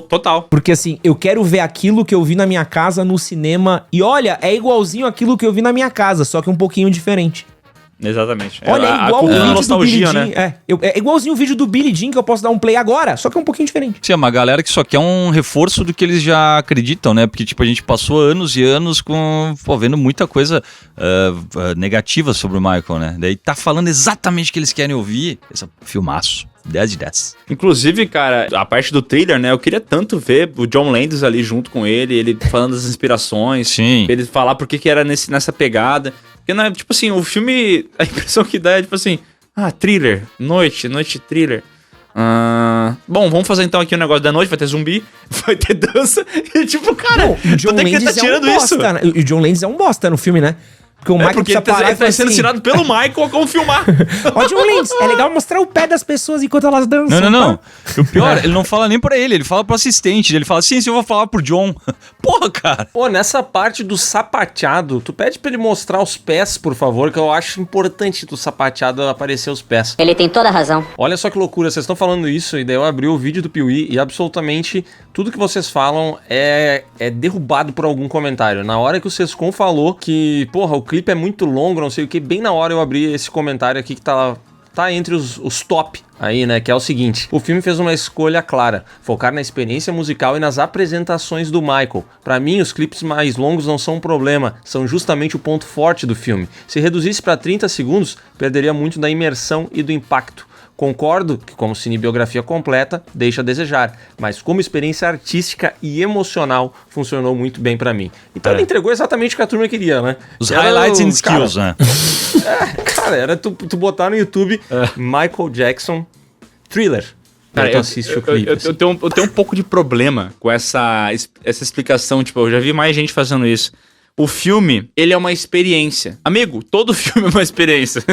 Total. Porque assim, eu quero ver aquilo que eu vi na minha casa no cinema e olha, é igualzinho aquilo que eu vi na minha casa, só que um pouquinho diferente. Exatamente. Olha, é igual o vídeo nostalgia, do Billy Jean, né? É igualzinho o vídeo do Billy Jean que eu posso dar um play agora, só que é um pouquinho diferente. Sim, é uma galera que só quer um reforço do que eles já acreditam, né? Porque, tipo, a gente passou anos e anos vendo muita coisa negativa sobre o Michael, né? Daí tá falando exatamente o que eles querem ouvir. Esse filmaço. 10 de 10. Inclusive, cara, a parte do Thriller, né? Eu queria tanto ver o John Landis ali junto com ele falando das inspirações. Sim. Ele falar por que era nessa pegada. Porque, né, tipo assim, o filme, a impressão que dá é tipo assim, Thriller, noite Thriller. Bom, vamos fazer então aqui um negócio da noite, vai ter zumbi, vai ter dança, e tipo, cara, Não, o John Landis é um bosta, né? O John Landis é um bosta no filme, né? Porque o Michael porque ele tá sendo ensinado pelo Michael a como filmar. Ó, John Landis, é legal mostrar o pé das pessoas enquanto elas dançam. Não. O pior, ele não fala nem pra ele fala pro assistente. Ele fala, sim, eu vou falar pro John. Porra, cara. Pô, nessa parte do sapateado, tu pede pra ele mostrar os pés, por favor, que eu acho importante do sapateado aparecer os pés. Ele tem toda a razão. Olha só que loucura, vocês estão falando isso, e daí eu abri o vídeo do Piuí e absolutamente tudo que vocês falam é derrubado por algum comentário. Na hora que o Sescon falou que, porra, o clipe é muito longo, não sei o que, bem na hora eu abri esse comentário aqui que tá entre os top aí, né, que é o seguinte: o filme fez uma escolha clara, focar na experiência musical e nas apresentações do Michael. Pra mim, os clipes mais longos não são um problema, são justamente o ponto forte do filme. Se reduzisse pra 30 segundos, perderia muito da imersão e do impacto. Concordo que, como cinebiografia completa, deixa a desejar, mas como experiência artística e emocional, funcionou muito bem pra mim. Então ele entregou exatamente o que a turma queria, né? Os highlights and skills, né? Cara, era tu botar no YouTube Michael Jackson Thriller. Cara, tu assiste o clipe. Eu tenho um pouco de problema com essa explicação, tipo, eu já vi mais gente fazendo isso. O filme, ele é uma experiência. Amigo, todo filme é uma experiência.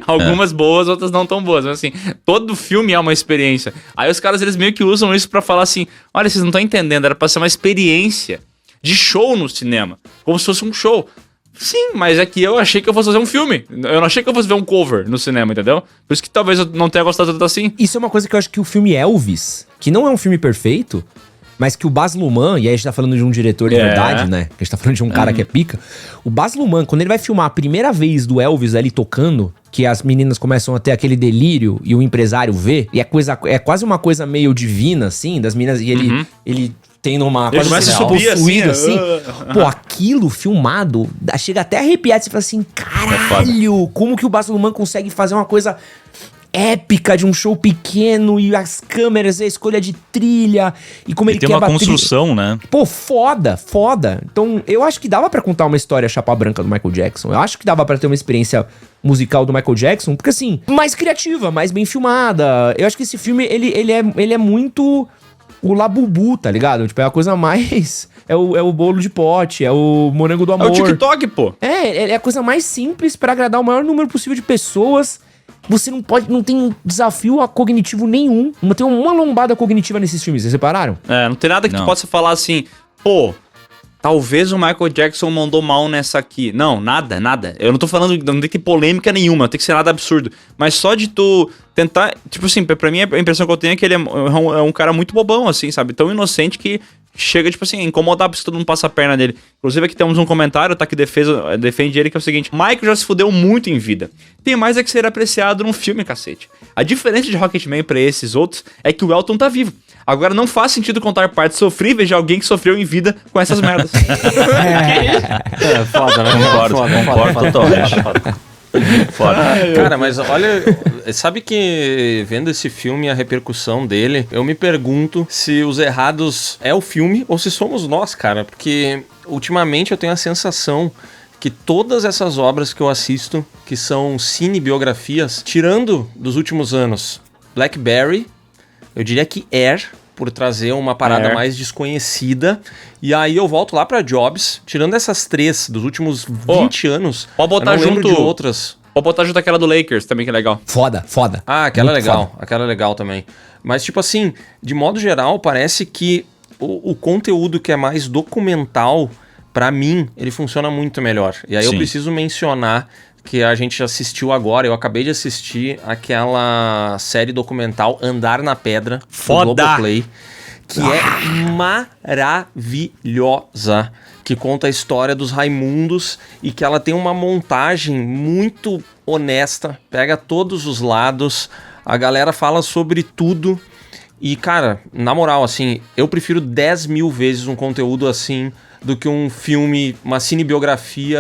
Algumas boas, outras não tão boas. Mas assim, todo filme é uma experiência. Aí os caras, eles meio que usam isso pra falar assim, olha, vocês não estão entendendo, era pra ser uma experiência de show no cinema. Como se fosse um show. Sim, mas é que eu achei que eu fosse fazer um filme. Eu não achei que eu fosse ver um cover no cinema, entendeu? Por isso que talvez eu não tenha gostado tanto assim. Isso é uma coisa que eu acho que o filme Elvis, que não é um filme perfeito, mas que o Baz Luhrmann, e aí a gente tá falando de um diretor de verdade, né? Que a gente tá falando de um cara que é pica. O Baz Luhrmann, quando ele vai filmar a primeira vez do Elvis ali tocando, que as meninas começam a ter aquele delírio e o empresário vê, e é quase uma coisa meio divina, assim, das meninas, e ele tem uma coisa possuído, assim. Pô, aquilo filmado, chega até a arrepiar, você fala assim, caralho, como que o Baz Luhrmann consegue fazer uma coisa épica de um show pequeno e as câmeras, a escolha de trilha e como ele tem quebra uma construção, né? Pô, foda. Então, eu acho que dava pra contar uma história chapa branca do Michael Jackson. Eu acho que dava pra ter uma experiência musical do Michael Jackson, porque assim, mais criativa, mais bem filmada. Eu acho que esse filme, ele é muito o Labubu, tá ligado? Tipo, é a coisa mais... É o bolo de pote, é o morango do amor. É o TikTok, pô. É a coisa mais simples pra agradar o maior número possível de pessoas. Você não tem desafio cognitivo nenhum. Não tem uma lombada cognitiva nesses filmes, vocês repararam? Não tem nada que tu possa falar assim, pô, talvez o Michael Jackson mandou mal nessa aqui. Não, nada. Eu não tô falando, não tem que ter polêmica nenhuma, não tem que ser nada absurdo. Mas só de tu tentar, tipo assim, pra mim a impressão que eu tenho é que ele é um cara muito bobão, assim, sabe? Tão inocente que chega, tipo assim, a incomodar porque todo mundo passa a perna dele. Inclusive aqui temos um comentário, tá, que defende ele, que é o seguinte: Michael já se fudeu muito em vida. Tem mais é que ser apreciado num filme, cacete. A diferença de Rocketman pra esses outros é que o Elton tá vivo. Agora não faz sentido contar partes sofríveis de alguém que sofreu em vida com essas merdas. Foda, né? Concordo totalmente. Foda. Cara, mas olha, sabe que vendo esse filme e a repercussão dele, eu me pergunto se os errados é o filme ou se somos nós, cara, porque ultimamente eu tenho a sensação que todas essas obras que eu assisto, que são cinebiografias, tirando dos últimos anos Blackberry, eu diria que Air, por trazer uma parada mais desconhecida. E aí eu volto lá pra Jobs, tirando essas três dos últimos 20 anos. Pode botar eu não junto lembro de outras. Pode botar junto aquela do Lakers também, que é legal. Foda. Ah, aquela é muito legal. foda. Aquela é legal também. Mas, tipo assim, de modo geral, parece que o conteúdo que é mais documental, pra mim, ele funciona muito melhor. E aí eu preciso mencionar que a gente assistiu agora, eu acabei de assistir aquela série documental Andar na Pedra, foda, do Globoplay, que é maravilhosa, que conta a história dos Raimundos e que ela tem uma montagem muito honesta, pega todos os lados, a galera fala sobre tudo e, cara, na moral, assim, eu prefiro 10 mil vezes um conteúdo assim do que um filme, uma cinebiografia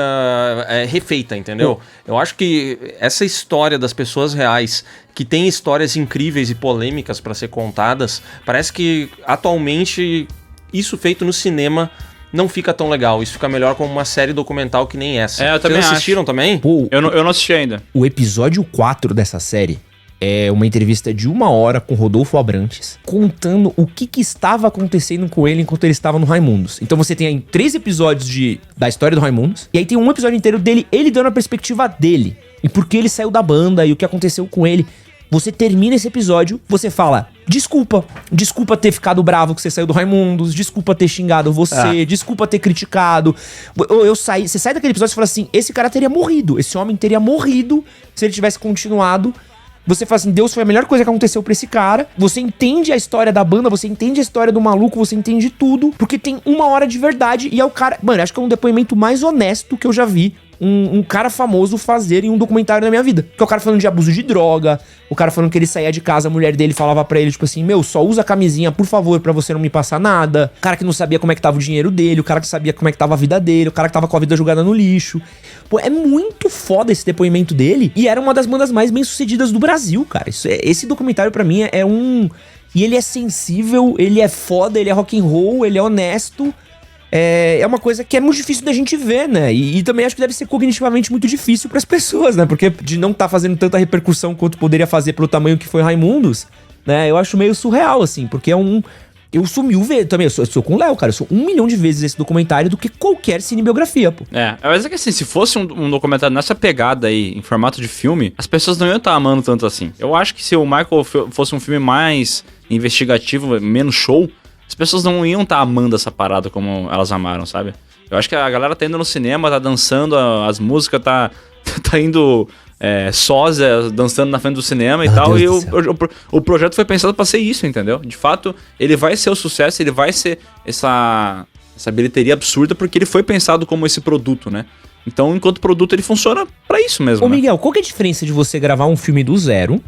refeita, entendeu? Eu acho que essa história das pessoas reais, que tem histórias incríveis e polêmicas para ser contadas, parece que atualmente isso feito no cinema não fica tão legal. Isso fica melhor como uma série documental que nem essa. Eu também Vocês assistiram também? Pô, eu não assisti ainda. O episódio 4 dessa série É uma entrevista de 1 hora com Rodolfo Abrantes, contando o que estava acontecendo com ele enquanto ele estava no Raimundos. Então você tem aí 3 episódios da história do Raimundos, e aí tem um episódio inteiro dele, ele dando a perspectiva dele, e por que ele saiu da banda, e o que aconteceu com ele. Você termina esse episódio, você fala, desculpa ter ficado bravo que você saiu do Raimundos, desculpa ter xingado você, desculpa ter criticado. Você sai daquele episódio e fala assim, esse cara teria morrido, esse homem teria morrido se ele tivesse continuado. Você fala assim, Deus foi a melhor coisa que aconteceu pra esse cara. Você entende a história da banda, você entende a história do maluco, você entende tudo, porque tem 1 hora de verdade e é o cara... Mano, acho que é um depoimento mais honesto que eu já vi um cara famoso fazer em um documentário na minha vida. Que é o cara falando de abuso de droga, o cara falando que ele saía de casa, a mulher dele falava pra ele, tipo assim, meu, só usa a camisinha, por favor, pra você não me passar nada. O cara que não sabia como é que tava o dinheiro dele, o cara que sabia como é que tava a vida dele, o cara que tava com a vida jogada no lixo. Pô, é muito foda esse depoimento dele e era uma das bandas mais bem-sucedidas do Brasil, cara. Esse documentário pra mim é um... E ele é sensível, ele é foda, ele é rock and roll, ele é honesto. É uma coisa que é muito difícil da gente ver, né? E também acho que deve ser cognitivamente muito difícil pras pessoas, né? Porque de não tá fazendo tanta repercussão quanto poderia fazer pelo tamanho que foi Raimundos, né? Eu acho meio surreal, assim, porque é um... Eu sou 1000 vezes, também, eu sou com o Léo, cara, eu sou 1 milhão de vezes esse documentário do que qualquer cinebiografia, pô. Mas é que assim, se fosse um documentário nessa pegada aí, em formato de filme, as pessoas não iam estar amando tanto assim. Eu acho que se o Michael fosse um filme mais investigativo, menos show, as pessoas não iam estar amando essa parada como elas amaram, sabe? Eu acho que a galera tá indo no cinema, tá dançando as músicas, tá indo sósia, dançando na frente do cinema e tal. E o projeto foi pensado pra ser isso, entendeu? De fato, ele vai ser o sucesso, ele vai ser essa bilheteria absurda porque ele foi pensado como esse produto, né? Então, enquanto produto, ele funciona pra isso mesmo. Ô, Miguel, qual que é a diferença de você gravar um filme do zero,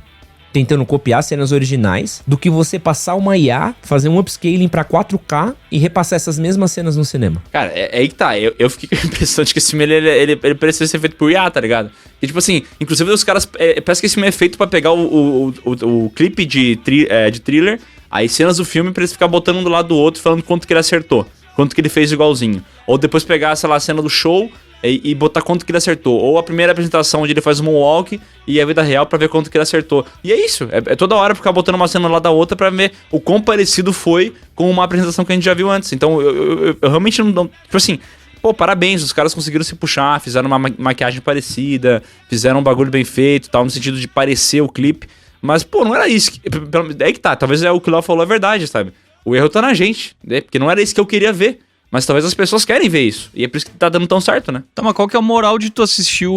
tentando copiar cenas originais, do que você passar uma IA, fazer um upscaling pra 4K e repassar essas mesmas cenas no cinema? Cara, é aí que tá. Eu fiquei com a impressão de que esse filme, ele precisa ser feito por IA, tá ligado? E tipo assim, inclusive os caras... parece que esse filme é feito pra pegar o clipe de thriller, aí cenas do filme pra eles ficar botando um do lado do outro, falando quanto que ele acertou, quanto que ele fez igualzinho. Ou depois pegar, sei lá, a cena do show... E botar quanto que ele acertou. Ou a primeira apresentação onde ele faz um moonwalk e a vida real pra ver quanto que ele acertou. E é isso. É toda hora ficar botando uma cena lá da outra pra ver o quão parecido foi com uma apresentação que a gente já viu antes. Então eu realmente não... Tipo assim, pô, parabéns. Os caras conseguiram se puxar, fizeram uma maquiagem parecida, fizeram um bagulho bem feito, tal, no sentido de parecer o clipe. Mas, pô, não era isso. É que tá. Talvez o que o Léo falou é verdade, sabe? O erro tá na gente, né? Porque não era isso que eu queria ver. Mas talvez as pessoas querem ver isso. E é por isso que tá dando tão certo, né? Tá, mas qual que é a moral de tu assistir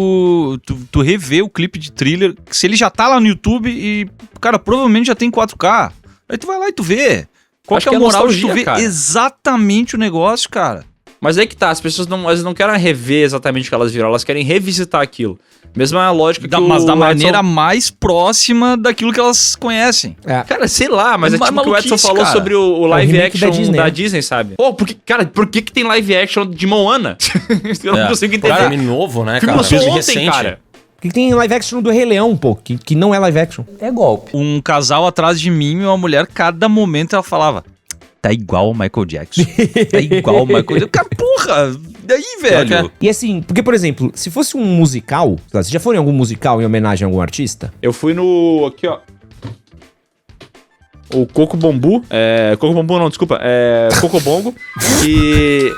tu rever o clipe de thriller, se ele já tá lá no YouTube e, cara, provavelmente já tem 4K. Aí tu vai lá e tu vê. Qual que é a moral de tu ver exatamente o negócio, cara? Mas aí que tá, as pessoas elas não querem rever exatamente o que elas viram, elas querem revisitar aquilo. Mesma lógica que mas da maneira mais próxima daquilo que elas conhecem. Cara, sei lá, mas é tipo o que o Edson falou sobre o live action da Disney, sabe? Pô, por que tem live action de Moana? Eu não consigo entender. Filme novo, né, cara? Filme recente, cara. Por que tem live action do Rei Leão, pô? Que não é live action. É golpe. Um casal atrás de mim e uma mulher, cada momento ela falava... Tá igual o Michael Jackson. Tá igual o Michael Jackson. Cara, porra! Daí, velho. E assim, porque, por exemplo, se fosse um musical... Vocês já foram em algum musical em homenagem a algum artista? Eu fui no... Aqui, ó. O Coco Bambu. Coco Bambu não, desculpa. Coco Bongo. E...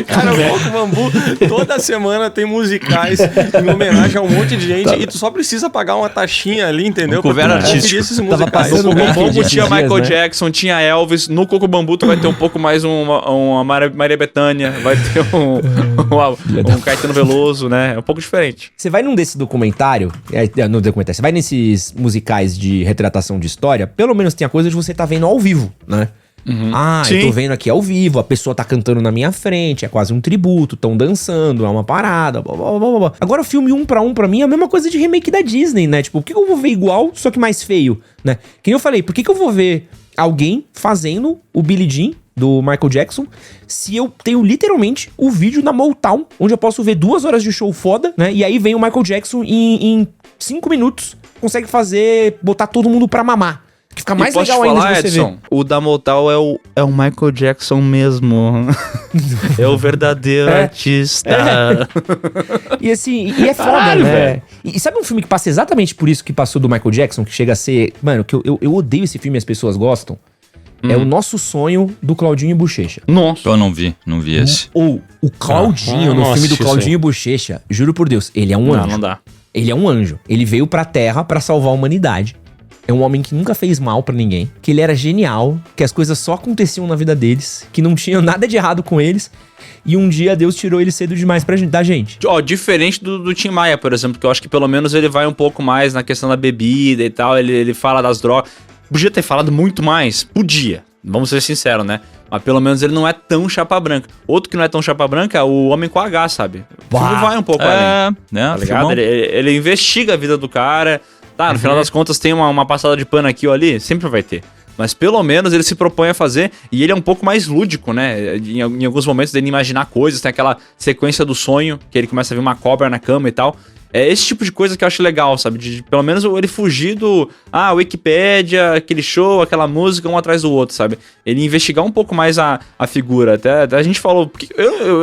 Cara, o Coco Bambu toda semana tem musicais em homenagem a um monte de gente e tu só precisa pagar uma taxinha ali, entendeu? Pra conseguir esses musicais. No Coco Bongo tinha Michael Jackson, tinha Elvis. No Coco Bambu tu vai ter um pouco mais uma Maria Bethânia, vai ter um Caetano Veloso, né? É um pouco diferente. Você vai num desse documentário, você vai nesses musicais de retratação de história, pelo menos tem a coisa de você tá vendo ao vivo, né? Uhum. Eu tô vendo aqui ao vivo, a pessoa tá cantando na minha frente, é quase um tributo, tão dançando, é uma parada, blá, blá, blá, blá. Agora o filme 1 pra 1 pra mim é a mesma coisa de remake da Disney, né? Tipo, por que eu vou ver igual, só que mais feio, né? Que nem eu falei, por que eu vou ver alguém fazendo o Billie Jean do Michael Jackson, se eu tenho literalmente o vídeo na Motown, onde eu posso ver 2 horas de show foda, né? E aí vem o Michael Jackson em 5 minutos, consegue botar todo mundo pra mamar. Que fica mais E posso legal te ainda falar, de você Edson, o da Motown é o Michael Jackson mesmo. É o verdadeiro artista. E assim, e é foda, Caralho, né? velho. E sabe um filme que passa exatamente por isso que passou do Michael Jackson, que chega a ser... Mano, que eu odeio esse filme e as pessoas gostam. É O Nosso Sonho, do Claudinho Bochecha. Nossa. Eu não vi esse. Ou o Claudinho, no nossa, filme do isso Claudinho Bochecha, juro por Deus, ele é um anjo. Não dá. Ele é um anjo. Ele veio pra Terra pra salvar a humanidade. É um homem que nunca fez mal pra ninguém, que ele era genial, que as coisas só aconteciam na vida deles, que não tinha nada de errado com eles, e um dia Deus tirou ele cedo demais da gente. Ó, diferente do Tim Maia, por exemplo, que eu acho que pelo menos ele vai um pouco mais na questão da bebida e tal, ele fala das drogas. Podia ter falado muito mais? Podia. Vamos ser sinceros, né? Mas pelo menos ele não é tão chapa branca. Outro que não é tão chapa branca é o Homem com H, sabe? O filme vai um pouco além. Né? Tá ligado? Ele investiga a vida do cara. Tá, no final das contas tem uma passada de pano aqui ou ali, sempre vai ter. Mas pelo menos ele se propõe a fazer, e ele é um pouco mais lúdico, né? Em alguns momentos dele imaginar coisas, tem aquela sequência do sonho, que ele começa a ver uma cobra na cama e tal. É esse tipo de coisa que eu acho legal, sabe? De pelo menos ele fugir do... Wikipédia, aquele show, aquela música, um atrás do outro, sabe? Ele investigar um pouco mais a figura. Até a gente falou...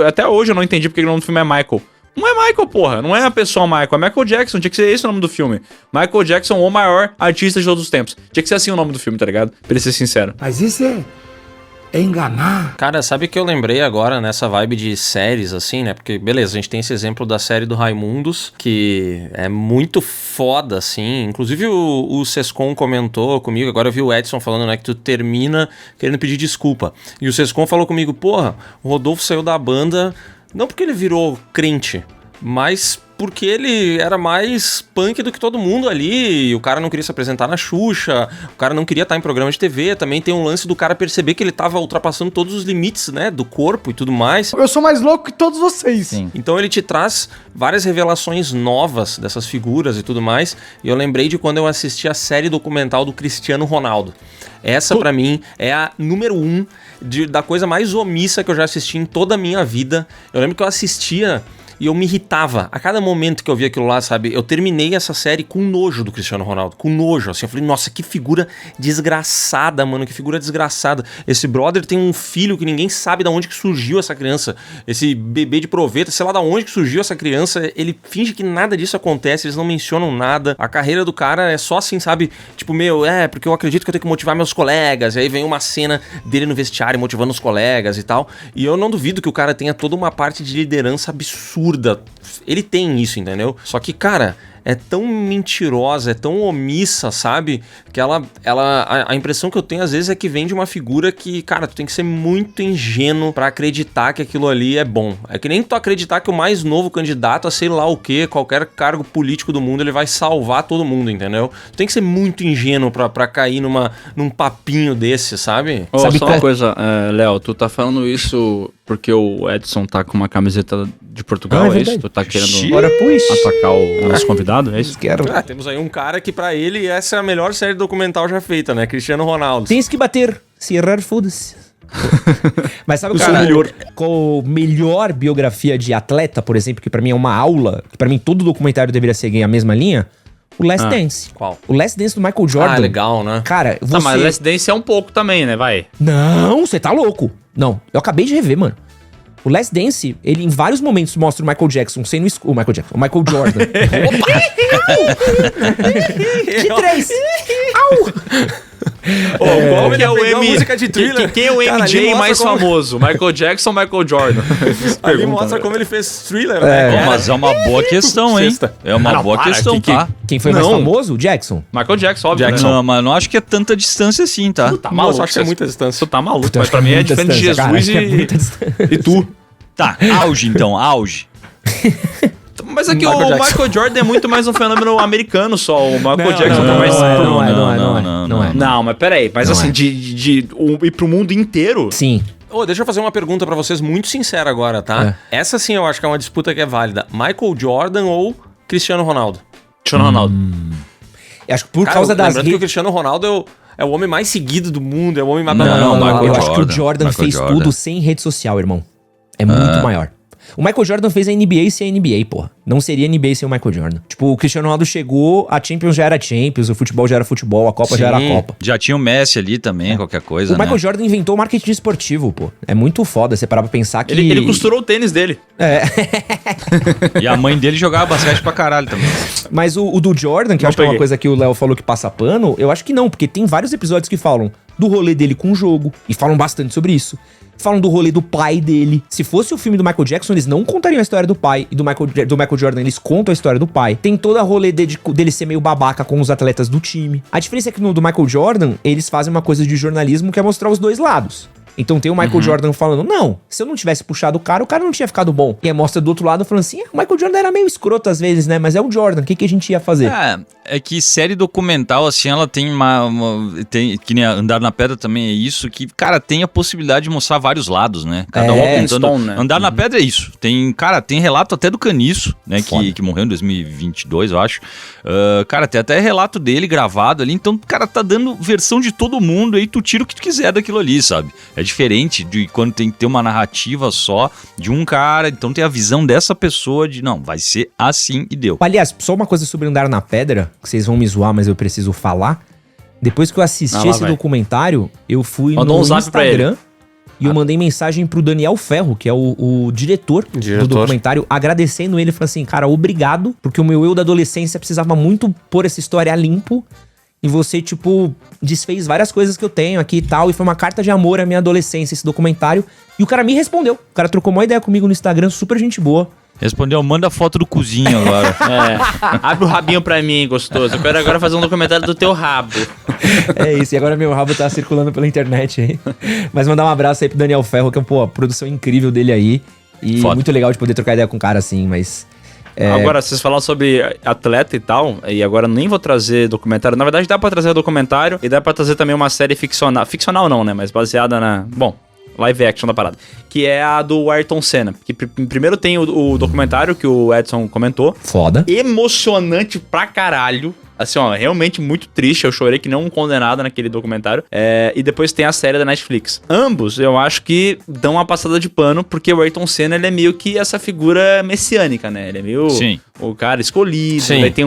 até hoje eu não entendi porque o nome do filme é Michael. Não é Michael, porra. Não é a pessoa Michael. É Michael Jackson. Tinha que ser esse o nome do filme. Michael Jackson, o maior artista de todos os tempos. Tinha que ser assim o nome do filme, tá ligado? Pra ele ser sincero. Mas isso é enganar. Cara, sabe que eu lembrei agora nessa vibe de séries, assim, né? Porque, beleza, a gente tem esse exemplo da série do Raimundos, que é muito foda, assim. Inclusive o Sescon comentou comigo, agora eu vi o Edson falando, né? Que tu termina querendo pedir desculpa. E o Sescon falou comigo, porra, o Rodolfo saiu da banda... Não porque ele virou crente, mas porque ele era mais punk do que todo mundo ali, o cara não queria se apresentar na Xuxa, o cara não queria estar em programa de TV, também tem um lance do cara perceber que ele tava ultrapassando todos os limites, né, do corpo e tudo mais. Eu sou mais louco que todos vocês. Sim. Então ele te traz várias revelações novas dessas figuras e tudo mais, e eu lembrei de quando eu assisti a série documental do Cristiano Ronaldo. Essa, pra mim, é a número 1 da coisa mais omissa que eu já assisti em toda a minha vida. Eu lembro que eu assistia e eu me irritava. A cada momento que eu via aquilo lá, sabe? Eu terminei essa série com nojo do Cristiano Ronaldo. Com nojo, assim. Eu falei, nossa, que figura desgraçada, mano. Que figura desgraçada. Esse brother tem um filho que ninguém sabe de onde que surgiu essa criança. Esse bebê de proveta, sei lá de onde que surgiu essa criança. Ele finge que nada disso acontece, eles não mencionam nada. A carreira do cara é só assim, sabe? Tipo, porque eu acredito que eu tenho que motivar meus colegas. E aí vem uma cena dele no vestiário motivando os colegas e tal. E eu não duvido que o cara tenha toda uma parte de liderança absurda. Ele tem isso, entendeu? Só que, cara, é tão mentirosa, é tão omissa, sabe? Que a impressão que eu tenho às vezes é que vem de uma figura que, cara, tu tem que ser muito ingênuo pra acreditar que aquilo ali é bom. É que nem tu acreditar que o mais novo candidato a sei lá o quê, qualquer cargo político do mundo, ele vai salvar todo mundo, entendeu? Tu tem que ser muito ingênuo pra cair num papinho desse, sabe? Só uma coisa, Léo, tu tá falando isso porque o Edson tá com uma camiseta de Portugal, é isso? Tu tá querendo atacar o nosso convidado, é isso? Quero. Temos aí um cara que pra ele essa é a melhor série documental já feita, né? Cristiano Ronaldo. Tens que bater. Se errar, foda-se. Mas sabe qual a melhor biografia de atleta, por exemplo, que pra mim é uma aula, que pra mim todo documentário deveria seguir a mesma linha? O Last Dance. Qual? O Last Dance do Michael Jordan. Ah, legal, né? Cara, você... Tá, mas Last Dance é um pouco também, né? Vai. Não, você tá louco. Não, eu acabei de rever, mano. O Last Dance, ele em vários momentos mostra o Michael Jackson sendo... O Michael Jordan. De 3. Qual que é o M? música de Thriller. Quem é o MJ mais famoso? Michael Jackson ou Michael Jordan? Ali mostra como ele fez Thriller, né? Mas é uma boa questão, hein? É uma boa questão, tá? Quem foi mais famoso? O Jackson? Michael Jackson, óbvio. Jackson. Não, mas não acho que é tanta distância assim, tá? Tu tá maluco. Nossa, acho que é muita distância. Tu tá maluco. Mas pra mim é diferente de Jesus e tu. Tá, auge então, auge. Mas é que o Michael Jordan é muito mais um fenômeno americano só. O Michael Jackson tá mais... Não é. Não, mas peraí. Mas assim, de ir pro mundo inteiro... Sim. Deixa eu fazer uma pergunta pra vocês muito sincera agora, tá? Essa sim eu acho que é uma disputa que é válida. Michael Jordan ou Cristiano Ronaldo? Cristiano Ronaldo. Eu acho que por causa das lembrando que o Cristiano Ronaldo é o homem mais seguido do mundo, é o homem mais... Não, eu acho que o Jordan fez tudo sem rede social, irmão. É muito maior. O Michael Jordan fez a NBA sem a NBA, porra. Não seria NBA sem o Michael Jordan. Tipo, o Cristiano Ronaldo chegou, a Champions já era Champions, o futebol já era futebol, a Copa já era a Copa. Já tinha o Messi ali também, qualquer coisa, O Michael Jordan inventou o marketing esportivo, pô. É muito foda você parar pra pensar que... Ele costurou o tênis dele. E a mãe dele jogava basquete pra caralho também. Mas o do Jordan, que eu acho que é uma coisa que o Léo falou que passa pano, eu acho que não, porque tem vários episódios que falam do rolê dele com o jogo, e falam bastante sobre isso. Falam do rolê do pai dele. Se fosse o filme do Michael Jackson, eles não contariam a história do pai. E do Michael Jordan, eles contam a história do pai. Tem toda a rolê dele ser meio babaca com os atletas do time. A diferença é que no do Michael Jordan, eles fazem uma coisa de jornalismo que é mostrar os dois lados. Então tem o Michael Jordan falando, não, se eu não tivesse puxado o cara não tinha ficado bom. E aí mostra do outro lado falando assim, o Michael Jordan era meio escroto às vezes, né? Mas é o Jordan, o que a gente ia fazer? É que série documental, assim, ela tem tem, que nem Andar na Pedra também é isso, que, cara, tem a possibilidade de mostrar vários lados, né? Cada um contando. Né? Andar na Pedra é isso. Tem relato até do Caniço, né? Que morreu em 2022, eu acho. Cara, tem até relato dele gravado ali. Então, cara, tá dando versão de todo mundo aí, tu tira o que tu quiser daquilo ali, sabe? É diferente de quando tem que ter uma narrativa só de um cara, então tem a visão dessa pessoa de, não, vai ser assim e deu. Aliás, só uma coisa sobre Andar na Pedra, que vocês vão me zoar, mas eu preciso falar. Depois que eu assisti esse documentário, eu fui no Instagram e eu mandei mensagem pro Daniel Ferro, que é o diretor do documentário, agradecendo ele, falando assim, cara, obrigado, porque o meu eu da adolescência precisava muito pôr essa história a limpo. E você, tipo, desfez várias coisas que eu tenho aqui e tal. E foi uma carta de amor à minha adolescência, esse documentário. E o cara me respondeu. O cara trocou uma ideia comigo no Instagram, super gente boa. Respondeu, manda foto do cozinho agora. Abre o rabinho pra mim, gostoso. Eu quero agora fazer um documentário do teu rabo. É isso, e agora meu rabo tá circulando pela internet aí. Mas mandar um abraço aí pro Daniel Ferro, que é, pô, a produção incrível dele aí. E muito legal de poder trocar ideia com um cara assim, mas... Agora, vocês falaram sobre atleta e tal, e agora nem vou trazer documentário. Na verdade, dá pra trazer documentário e dá pra trazer também uma série ficcional. Ficcional não, né? Mas baseada na... Bom, live action da parada. Que é a do Ayrton Senna. Que primeiro tem o documentário que o Edson comentou. Foda. Emocionante pra caralho. Assim, ó, realmente muito triste. Eu chorei que nem um condenado naquele documentário. E depois tem a série da Netflix. Ambos, eu acho que dão uma passada de pano, porque o Ayrton Senna, ele é meio que essa figura messiânica, né? Ele é meio o cara escolhido. Daí tem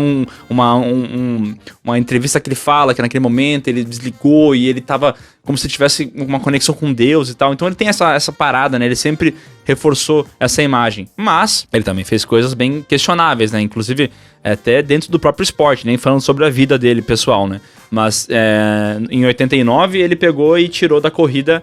uma entrevista que ele fala que naquele momento ele desligou e ele tava como se tivesse uma conexão com Deus e tal. Então ele tem essa parada, né? Ele sempre reforçou essa imagem. Mas ele também fez coisas bem questionáveis, né? Inclusive até dentro do próprio esporte, nem falando sobre a vida dele pessoal, né? Mas em 89 ele pegou e tirou da corrida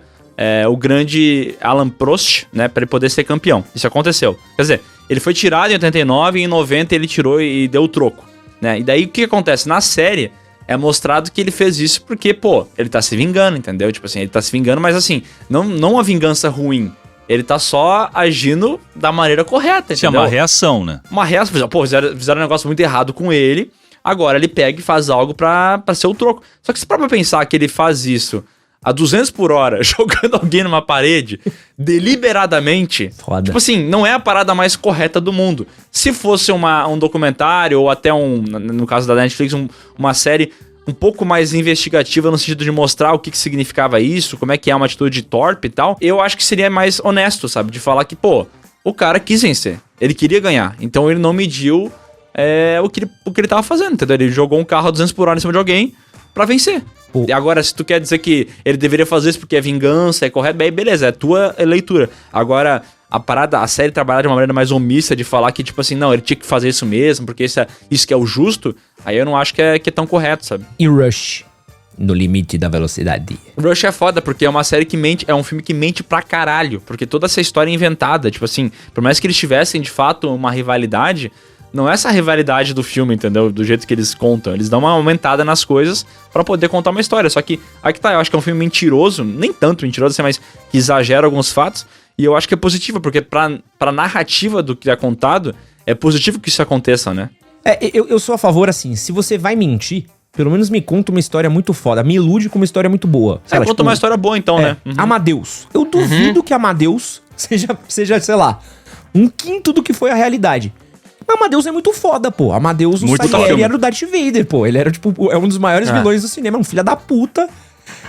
o grande Alan Prost, né? Pra ele poder ser campeão. Isso aconteceu. Quer dizer, ele foi tirado em 89 e em 90 ele tirou e deu o troco, né? E daí o que acontece? Na série é mostrado que ele fez isso porque, pô, ele tá se vingando, entendeu? Tipo assim, ele tá se vingando, mas assim, não uma vingança ruim. Ele tá só agindo da maneira correta, entendeu? Isso é uma reação, né? Uma reação. Pô, fizeram um negócio muito errado com ele. Agora ele pega e faz algo pra ser o troco. Só que se para pensar que ele faz isso a 200 por hora, jogando alguém numa parede, deliberadamente... Foda. Tipo assim, não é a parada mais correta do mundo. Se fosse um documentário, ou até no caso da Netflix, uma série um pouco mais investigativa no sentido de mostrar o que significava isso, como é que é uma atitude torpe e tal, eu acho que seria mais honesto, sabe? De falar que, pô, o cara quis vencer. Ele queria ganhar. Então ele não mediu o que ele tava fazendo, entendeu? Ele jogou um carro a 200 por hora em cima de alguém pra vencer. E agora, se tu quer dizer que ele deveria fazer isso porque é vingança, é correto, bem, beleza, é tua leitura. Agora, a série trabalhar de uma maneira mais omissa, de falar que, tipo assim, não, ele tinha que fazer isso mesmo, porque isso que é o justo, aí eu não acho que é tão correto, sabe? E Rush, no limite da velocidade. Rush é foda, porque é uma série que mente, é um filme que mente pra caralho, porque toda essa história é inventada, tipo assim, por mais que eles tivessem, de fato, uma rivalidade... Não é essa rivalidade do filme, entendeu? Do jeito que eles contam. Eles dão uma aumentada nas coisas pra poder contar uma história. Só que, aqui tá, eu acho que é um filme mentiroso. Nem tanto mentiroso, assim, mas que exagera alguns fatos. E eu acho que é positivo, porque pra narrativa do que é contado, é positivo que isso aconteça, né? Eu sou a favor, assim, se você vai mentir, pelo menos me conta uma história muito foda. Me ilude com uma história muito boa. Conta uma história boa, então, né? Uhum. Amadeus. Eu duvido que Amadeus seja, sei lá, 1/5 do que foi a realidade. Amadeus é muito foda, pô. Amadeus, o Salieri era o Darth Vader, pô. Ele era, tipo, um dos maiores vilões do cinema. Um filho da puta.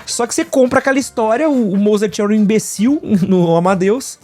Só que você compra aquela história, o Mozart era um imbecil no Amadeus.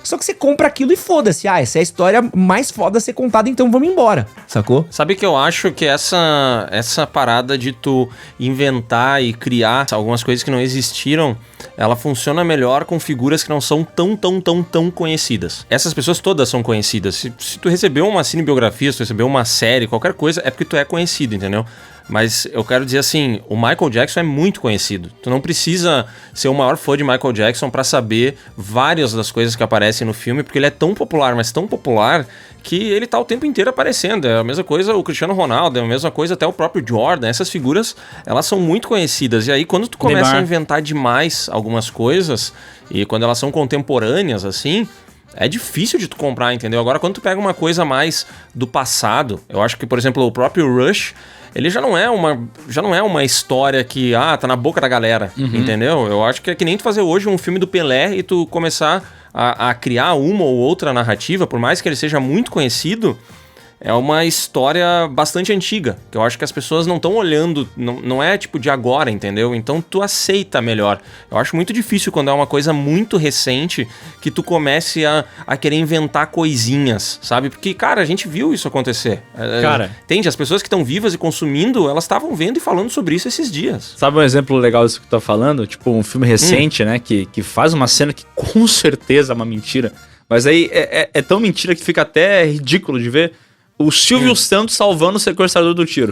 Só que você compra aquilo e foda-se. Essa é a história mais foda a ser contada, então vamos embora, sacou? Sabe que eu acho que essa parada de tu inventar e criar algumas coisas que não existiram, ela funciona melhor com figuras que não são tão conhecidas. Essas pessoas todas são conhecidas. Se tu recebeu uma cinebiografia, se tu recebeu uma série, qualquer coisa, é porque tu é conhecido, entendeu? Mas eu quero dizer assim, o Michael Jackson é muito conhecido. Tu não precisa ser o maior fã de Michael Jackson pra saber várias das coisas que aparecem no filme, porque ele é tão popular, mas tão popular, que ele tá o tempo inteiro aparecendo. É a mesma coisa o Cristiano Ronaldo, é a mesma coisa até o próprio Jordan. Essas figuras, elas são muito conhecidas. E aí, quando tu começa a inventar demais algumas coisas, e quando elas são contemporâneas, assim... É difícil de tu comprar, entendeu? Agora, quando tu pega uma coisa mais do passado, eu acho que, por exemplo, o próprio Rush, ele já não é uma história que, tá na boca da galera, entendeu? Eu acho que é que nem tu fazer hoje um filme do Pelé e tu começar a criar uma ou outra narrativa, por mais que ele seja muito conhecido, é uma história bastante antiga, que eu acho que as pessoas não estão olhando, não é tipo de agora, entendeu? Então tu aceita melhor. Eu acho muito difícil quando é uma coisa muito recente que tu comece a querer inventar coisinhas, sabe? Porque, cara, a gente viu isso acontecer. Cara... Entende? As pessoas que estão vivas e consumindo, elas estavam vendo e falando sobre isso esses dias. Sabe um exemplo legal disso que tu tá falando? Tipo, um filme recente, né? Que faz uma cena que com certeza é uma mentira. Mas aí é tão mentira que fica até ridículo de ver. O Silvio Santos salvando o sequestrador do tiro.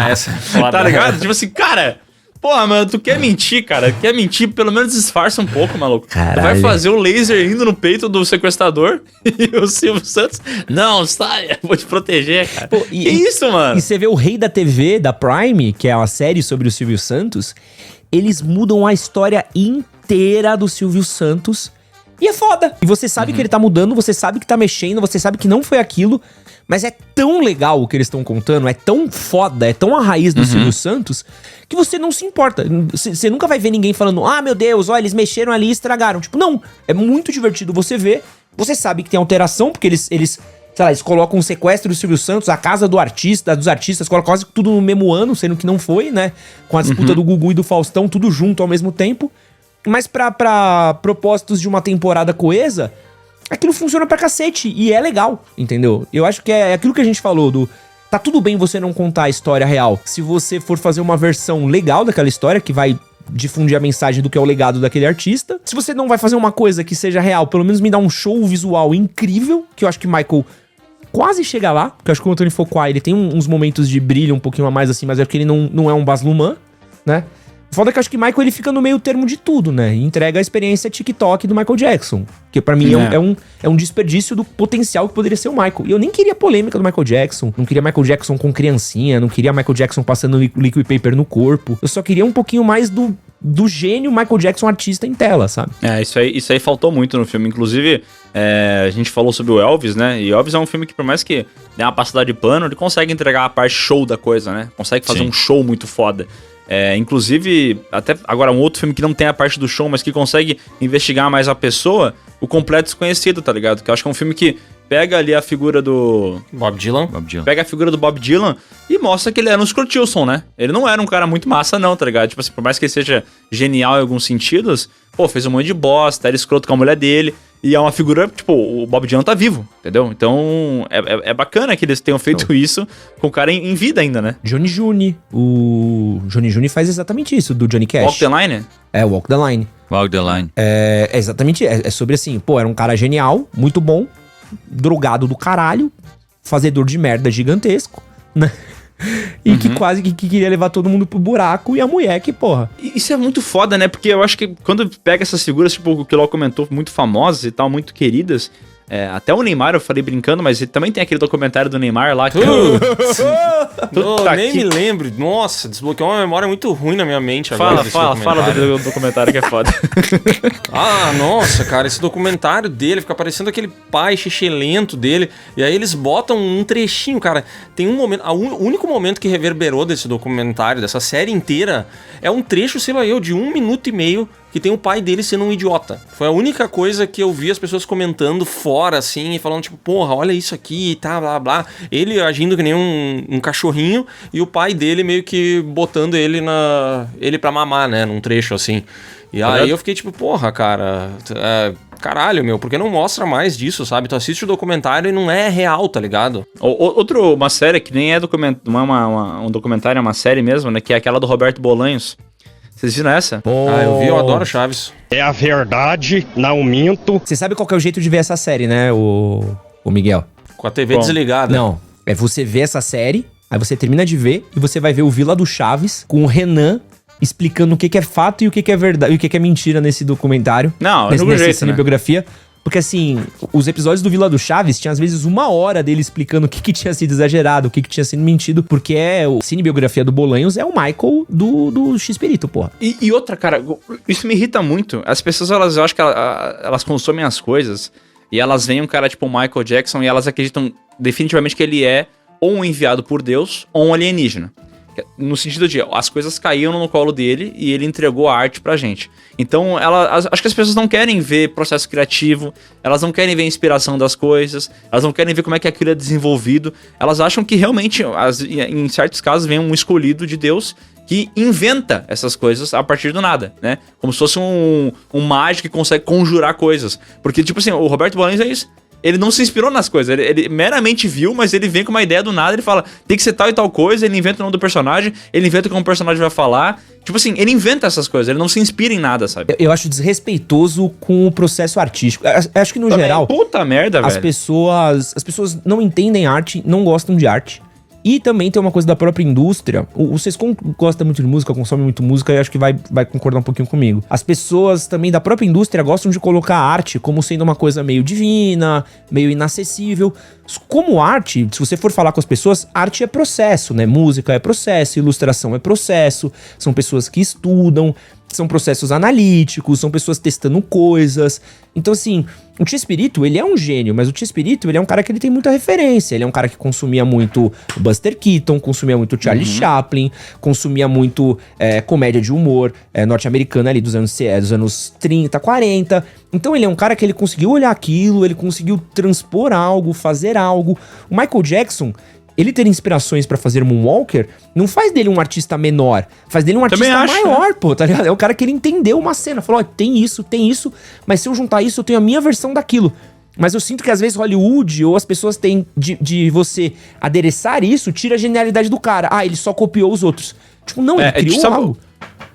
Essa é foda. Tá ligado? Tipo assim, cara... Porra, mano, tu quer mentir, cara? Quer mentir, pelo menos disfarça um pouco, maluco. Caralho. Tu vai fazer o laser indo no peito do sequestrador e o Silvio Santos... Não, sai, vou te proteger, cara. Pô, que isso, mano? E você vê o Rei da TV, da Prime, que é uma série sobre o Silvio Santos, eles mudam a história inteira do Silvio Santos... E é foda. E você sabe que ele tá mudando, você sabe que tá mexendo, você sabe que não foi aquilo. Mas é tão legal o que eles estão contando, é tão foda, é tão a raiz do Silvio Santos, que você não se importa. Você nunca vai ver ninguém falando, meu Deus, ó, eles mexeram ali e estragaram. Tipo, não. É muito divertido você ver. Você sabe que tem alteração, porque eles sei lá, eles colocam o sequestro do Silvio Santos, a casa dos artistas, colocam quase tudo no mesmo ano, sendo que não foi, né? Com a disputa do Gugu e do Faustão, tudo junto ao mesmo tempo. Mas pra propósitos de uma temporada coesa, aquilo funciona pra cacete e é legal, entendeu? Eu acho que é aquilo que a gente falou tá tudo bem você não contar a história real. Se você for fazer uma versão legal daquela história, que vai difundir a mensagem do que é o legado daquele artista. Se você não vai fazer uma coisa que seja real, pelo menos me dá um show visual incrível, que eu acho que Michael quase chega lá, porque eu acho que o Anthony Fuqua, ele tem uns momentos de brilho um pouquinho a mais assim, mas é porque ele não é um Baz Luhrmann, né? Foda que eu acho que Michael ele fica no meio termo de tudo, né? E entrega a experiência TikTok do Michael Jackson. Que pra mim é um desperdício do potencial que poderia ser o Michael. E eu nem queria polêmica do Michael Jackson. Não queria Michael Jackson com criancinha. Não queria Michael Jackson passando liquid paper no corpo. Eu só queria um pouquinho mais do gênio Michael Jackson artista em tela, sabe? Isso aí faltou muito no filme. Inclusive, a gente falou sobre o Elvis, né? E Elvis é um filme que, por mais que dê uma passada de pano, ele consegue entregar a parte show da coisa, né? Consegue fazer um show muito foda. Inclusive, até agora um outro filme que não tem a parte do show, mas que consegue investigar mais a pessoa, O Completo Desconhecido, tá ligado? Que eu acho que é um filme que pega ali a figura do... Bob Dylan. Pega a figura do Bob Dylan e mostra que ele era um Scrooge, né? Ele não era um cara muito massa não, tá ligado? Tipo assim, por mais que ele seja genial em alguns sentidos, fez um monte de bosta, era escroto com a mulher dele. E é uma figura, tipo, o Bob Dylan tá vivo, entendeu? Então, é bacana que eles tenham feito isso com o cara em vida ainda, né? Johnny June. O Johnny June faz exatamente isso, do Johnny Cash. Walk the Line? Walk the Line. Walk the Line. É exatamente, é sobre assim, era um cara genial, muito bom, drogado do caralho, fazedor de merda gigantesco, né? E que quase que queria levar todo mundo pro buraco. E a mulher que, porra... Isso é muito foda, né? Porque eu acho que quando pega essas figuras, tipo, o que o Ló comentou, muito famosas e tal, muito queridas... até o Neymar eu falei brincando, mas também tem aquele documentário do Neymar lá que... nem me lembro. Nossa, desbloqueou uma memória muito ruim na minha mente agora. Fala do documentário que é foda. Nossa, cara, esse documentário dele fica parecendo aquele pai xixelento dele. E aí eles botam um trechinho, cara. Tem um momento, o único momento que reverberou desse documentário, dessa série inteira, é um trecho, sei lá de 1 minuto e meio, que tem o pai dele sendo um idiota. Foi a única coisa que eu vi as pessoas comentando fora, assim, e falando, tipo, porra, olha isso aqui, tá, blá, blá. Ele agindo que nem um cachorrinho, e o pai dele meio que botando ele pra mamar, né, num trecho, assim. E aí eu fiquei tipo, porra, cara, caralho, meu, por que não mostra mais disso, sabe? Tu assiste o documentário e não é real, tá ligado? Uma série que nem é documentário, não é um documentário, é uma série mesmo, né? Que é aquela do Roberto Bolanhos. Vocês viram essa? Eu vi, eu adoro Chaves. É a verdade, não minto. Você sabe qual que é o jeito de ver essa série, né, o Miguel? Com a TV desligada. Não, é você ver essa série, aí você termina de ver e você vai ver o Vila do Chaves com o Renan explicando o que é fato e o que é verdade, e o que é mentira nesse documentário. Não, nessa cinebiografia. Porque assim, os episódios do Vila do Chaves tinha às vezes 1 hora dele explicando o que tinha sido exagerado, o que tinha sido mentido, porque a cinebiografia do Bolanhos é o Michael do X-Perito, porra. E outra, cara, isso me irrita muito. As pessoas, eu acho que elas consomem as coisas e elas veem um cara tipo o Michael Jackson e elas acreditam definitivamente que ele é ou um enviado por Deus ou um alienígena. No sentido de, as coisas caíam no colo dele e ele entregou a arte pra gente. Então, acho que as pessoas não querem ver processo criativo, elas não querem ver a inspiração das coisas, elas não querem ver como é que aquilo é desenvolvido. Elas acham que realmente, em certos casos, vem um escolhido de Deus que inventa essas coisas a partir do nada, né? Como se fosse um mágico que consegue conjurar coisas. Porque, tipo assim, o Roberto Bolanhos é isso. Ele não se inspirou nas coisas, ele meramente viu, mas ele vem com uma ideia do nada, ele fala, tem que ser tal e tal coisa, ele inventa o nome do personagem, ele inventa como o personagem vai falar. Tipo assim, ele inventa essas coisas, ele não se inspira em nada, sabe? Eu acho desrespeitoso com o processo artístico. Acho que no geral... Puta merda, velho. As pessoas não entendem arte, não gostam de arte. E também tem uma coisa da própria indústria. O Sescon gosta muito de música, consome muito música e acho que vai concordar um pouquinho comigo. As pessoas também da própria indústria gostam de colocar a arte como sendo uma coisa meio divina, meio inacessível. Como arte, se você for falar com as pessoas, arte é processo, né? Música é processo, ilustração é processo, são pessoas que estudam, são processos analíticos, são pessoas testando coisas. Então, assim, o Chespirito, ele é um gênio, mas o Chespirito, ele é um cara que ele tem muita referência. Ele é um cara que consumia muito Buster Keaton, consumia muito Charlie Chaplin, consumia muito comédia de humor norte-americana ali dos anos 30, 40. Então, ele é um cara que ele conseguiu olhar aquilo, ele conseguiu transpor algo, fazer algo. O Michael Jackson... Ele ter inspirações pra fazer Moonwalker não faz dele um artista menor, faz dele um artista maior, pô, tá ligado? É o cara que ele entendeu uma cena, falou, ó, tem isso, mas se eu juntar isso, eu tenho a minha versão daquilo. Mas eu sinto que às vezes Hollywood ou as pessoas têm de você adereçar isso, tira a genialidade do cara. Ah, ele só copiou os outros. Tipo, não, ele criou algo.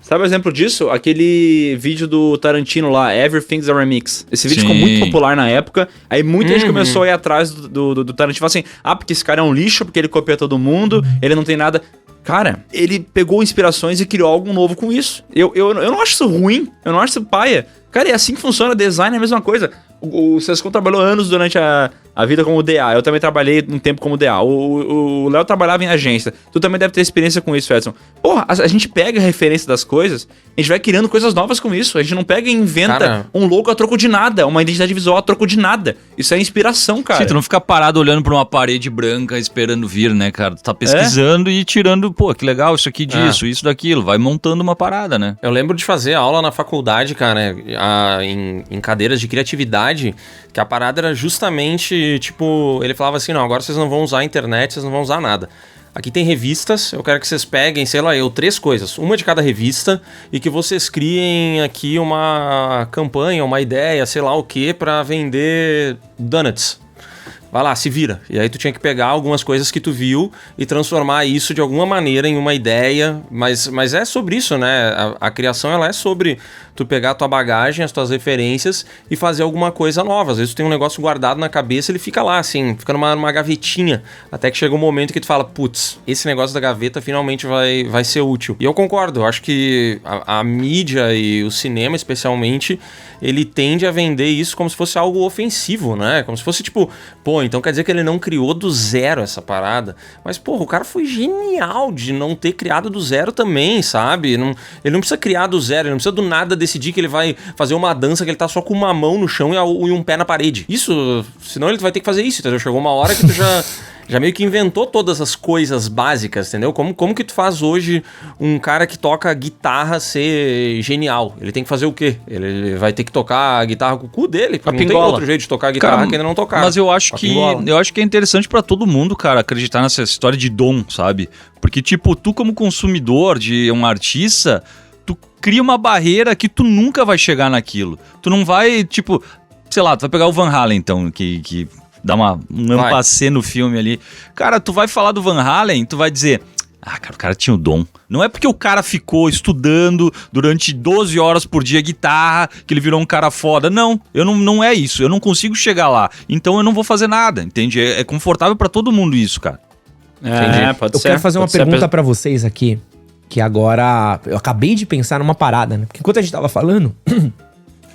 Sabe o exemplo disso? Aquele vídeo do Tarantino lá, Everything's a Remix. Esse vídeo ficou muito popular na época. Aí muita gente começou a ir atrás do Tarantino. Falou assim, porque esse cara é um lixo, porque ele copia todo mundo, ele não tem nada... Cara, ele pegou inspirações e criou algo novo com isso. Eu não acho isso ruim, eu não acho isso paia. Cara, é assim que funciona, design é a mesma coisa. O Sescon trabalhou anos durante a vida como DA. Eu também trabalhei um tempo como DA. O Léo trabalhava em agência. Tu também deve ter experiência com isso, Edson. Porra, a gente pega a referência das coisas, a gente vai criando coisas novas com isso. A gente não pega e inventa um logo a troco de nada, uma identidade visual a troco de nada. Isso é inspiração, cara. Sim, tu não fica parado olhando pra uma parede branca esperando vir, né, cara? Tu tá pesquisando e tirando, pô, que legal isso aqui disso, isso daquilo. Vai montando uma parada, né? Eu lembro de fazer aula na faculdade, cara, em cadeiras de criatividade, que a parada era justamente, tipo, ele falava assim, não, agora vocês não vão usar a internet, vocês não vão usar nada. Aqui tem revistas, eu quero que vocês peguem, sei lá, 3 coisas, uma de cada revista, e que vocês criem aqui uma campanha, uma ideia, sei lá o que, pra vender donuts. Vai lá, se vira. E aí tu tinha que pegar algumas coisas que tu viu e transformar isso de alguma maneira em uma ideia. Mas é sobre isso, né? A criação, ela é sobre tu pegar a tua bagagem, as tuas referências e fazer alguma coisa nova. Às vezes tu tem um negócio guardado na cabeça, ele fica lá, assim, fica numa gavetinha. Até que chega um momento que tu fala, putz, esse negócio da gaveta finalmente vai ser útil. E eu concordo, eu acho que a mídia e o cinema, especialmente, ele tende a vender isso como se fosse algo ofensivo, né? Como se fosse tipo, pô, então quer dizer que ele não criou do zero essa parada. Mas, porra, o cara foi genial de não ter criado do zero também, sabe? Ele não precisa criar do zero, ele não precisa do nada decidir que ele vai fazer uma dança que ele tá só com uma mão no chão e um pé na parede. Isso, senão ele vai ter que fazer isso, entendeu? Chegou uma hora que tu já meio que inventou todas as coisas básicas, entendeu? Como que tu faz hoje um cara que toca guitarra ser genial? Ele tem que fazer o quê? Ele vai ter que tocar a guitarra com o cu dele, porque não tem outro jeito de tocar a guitarra, cara, que ainda não tocar. Mas eu acho que é interessante pra todo mundo, cara, acreditar nessa história de dom, sabe? Porque, tipo, tu como consumidor de um artista, tu cria uma barreira que tu nunca vai chegar naquilo. Tu não vai, tipo... sei lá, tu vai pegar o Van Halen, então, que dá um ampacê no filme ali. Cara, tu vai falar do Van Halen, tu vai dizer... Ah, cara, o cara tinha o dom. Não é porque o cara ficou estudando durante 12 horas por dia guitarra que ele virou um cara foda. Não, não é isso. Eu não consigo chegar lá. Então eu não vou fazer nada, entende? É confortável pra todo mundo isso, cara. Pode ser. Eu quero fazer uma pergunta pra vocês aqui, que agora eu acabei de pensar numa parada, né? Porque enquanto a gente tava falando,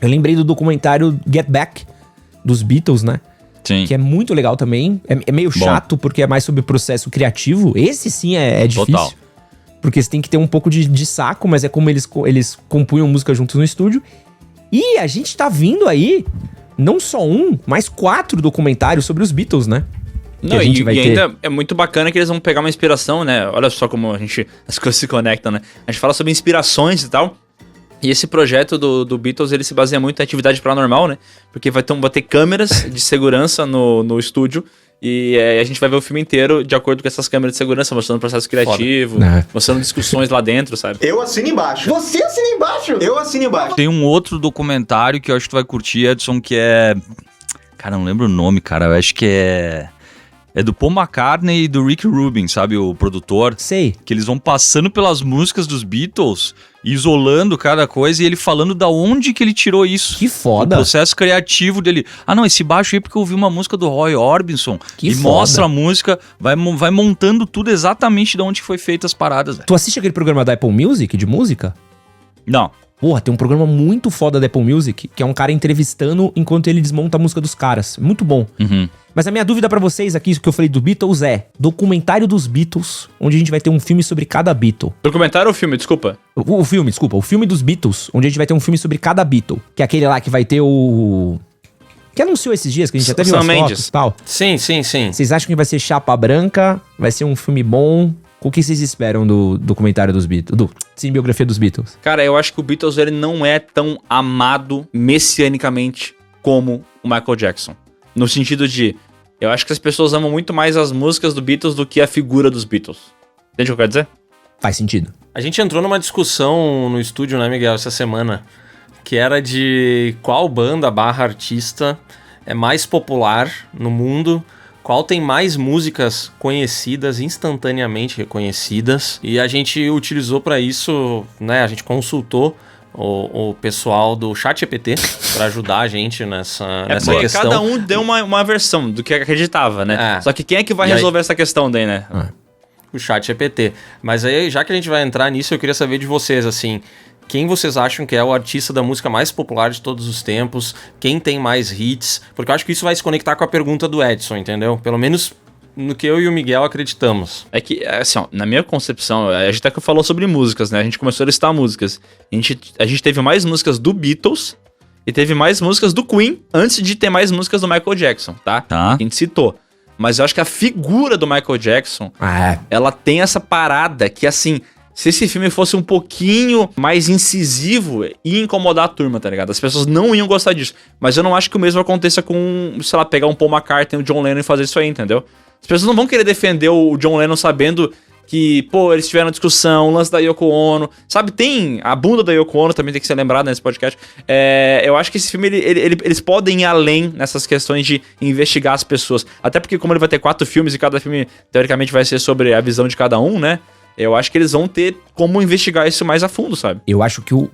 eu lembrei do documentário Get Back, dos Beatles, né? Sim. Que é muito legal também. É meio chato, porque é mais sobre o processo criativo. Esse sim é difícil. Total. Porque você tem que ter um pouco de saco, mas é como eles compunham música juntos no estúdio. E a gente tá vindo aí, não só mas 4 documentários sobre os Beatles, né? Não, e ainda é muito bacana que eles vão pegar uma inspiração, né? Olha só como as coisas se conectam, né? A gente fala sobre inspirações e tal. E esse projeto do Beatles, ele se baseia muito em atividade paranormal, né? Porque vai ter câmeras de segurança no estúdio. E a gente vai ver o filme inteiro de acordo com essas câmeras de segurança, mostrando o processo criativo, mostrando discussões lá dentro, sabe? Eu assino embaixo. Você assina embaixo? Eu assino embaixo. Tem um outro documentário que eu acho que tu vai curtir, Edson, que é... Cara, não lembro o nome, cara. Eu acho que é do Paul McCartney e do Rick Rubin, sabe? O produtor. Sei. Que eles vão passando pelas músicas dos Beatles, isolando cada coisa e ele falando da onde que ele tirou isso. Que foda. O processo criativo dele. Ah, não, esse baixo aí porque eu ouvi uma música do Roy Orbison. Que foda. Mostra a música, vai montando tudo exatamente de onde foi feita as paradas. Tu assiste aquele programa da Apple Music, de música? Não. Porra, tem um programa muito foda da Apple Music, que é um cara entrevistando enquanto ele desmonta a música dos caras. Muito bom. Uhum. Mas a minha dúvida pra vocês aqui, que eu falei do Beatles, é documentário dos Beatles, onde a gente vai ter um filme sobre cada Beatle. Documentário ou filme? Desculpa. O filme dos Beatles, onde a gente vai ter um filme sobre cada Beatle. Que é aquele lá que vai ter o... Que anunciou esses dias, que a gente até viu as fotos e tal. Sim. Vocês acham que vai ser chapa branca? Vai ser um filme bom? O que vocês esperam do documentário dos Beatles? Sim, biografia dos Beatles? Cara, eu acho que o Beatles ele não é tão amado messianicamente como o Michael Jackson. No sentido de, eu acho que as pessoas amam muito mais as músicas do Beatles do que a figura dos Beatles. Entende o que eu quero dizer? Faz sentido. A gente entrou numa discussão no estúdio, né, Miguel, essa semana, que era de qual banda / artista é mais popular no mundo, qual tem mais músicas conhecidas, instantaneamente reconhecidas, e a gente utilizou para isso, né, a gente consultou o pessoal do ChatGPT para ajudar a gente nessa questão. Cada um deu uma versão do que acreditava, né? Só que quem é que vai resolver essa questão daí, né? O ChatGPT. Mas aí, já que a gente vai entrar nisso, eu queria saber de vocês, assim, quem vocês acham que é o artista da música mais popular de todos os tempos? Quem tem mais hits? Porque eu acho que isso vai se conectar com a pergunta do Edson, entendeu? Pelo menos no que eu e o Miguel acreditamos. É que, assim, ó, na minha concepção, a gente até falou sobre músicas, né? A gente começou a listar músicas. A gente teve mais músicas do Beatles e teve mais músicas do Queen antes de ter mais músicas do Michael Jackson, tá? A gente citou. Mas eu acho que a figura do Michael Jackson, ela tem essa parada que, assim... Se esse filme fosse um pouquinho mais incisivo, ia incomodar a turma, tá ligado? As pessoas não iam gostar disso. Mas eu não acho que o mesmo aconteça com, sei lá, pegar um Paul McCartney e o John Lennon e fazer isso aí, entendeu? As pessoas não vão querer defender o John Lennon sabendo que, pô, eles tiveram discussão, o lance da Yoko Ono. Sabe, tem a bunda da Yoko Ono, também tem que ser lembrada nesse podcast. Eu acho que esse filme, eles podem ir além nessas questões de investigar as pessoas. Até porque como ele vai ter 4 filmes e cada filme, teoricamente, vai ser sobre a visão de cada um, né? Eu acho que eles vão ter como investigar isso mais a fundo, sabe? Eu acho que o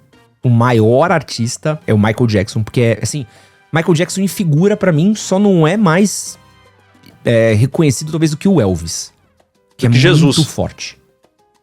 maior artista é o Michael Jackson, porque, assim, Michael Jackson em figura, pra mim, só não é mais reconhecido, talvez, do que o Elvis. Que é muito forte.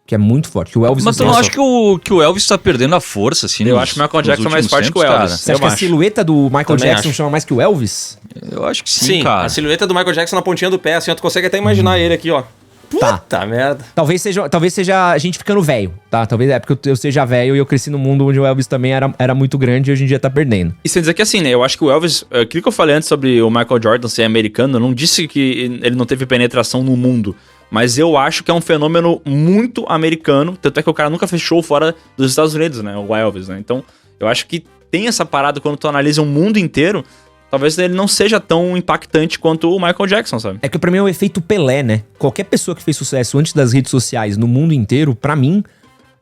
Que é muito forte. O Elvis. Mas eu não acho que o Elvis tá perdendo a força, assim. Eu acho que o Michael Jackson é mais forte que o Elvis. Você acha que a silhueta do Michael Jackson chama mais que o Elvis? Eu acho que sim, cara. A silhueta do Michael Jackson na pontinha do pé, assim, ó, tu consegue até imaginar ele aqui, ó. Puta merda. Talvez seja a gente ficando velho, tá? Talvez é porque eu seja velho e eu cresci num mundo onde o Elvis também era muito grande e hoje em dia tá perdendo. E sem dizer que assim, né? Eu acho que o Elvis... Aquilo que eu falei antes sobre o Michael Jordan ser americano, eu não disse que ele não teve penetração no mundo. Mas eu acho que é um fenômeno muito americano. Tanto é que o cara nunca fez show fora dos Estados Unidos, né? O Elvis, né? Então, eu acho que tem essa parada quando tu analisa o mundo inteiro... Talvez ele não seja tão impactante quanto o Michael Jackson, sabe? É que pra mim é o efeito Pelé, né? Qualquer pessoa que fez sucesso antes das redes sociais no mundo inteiro, pra mim,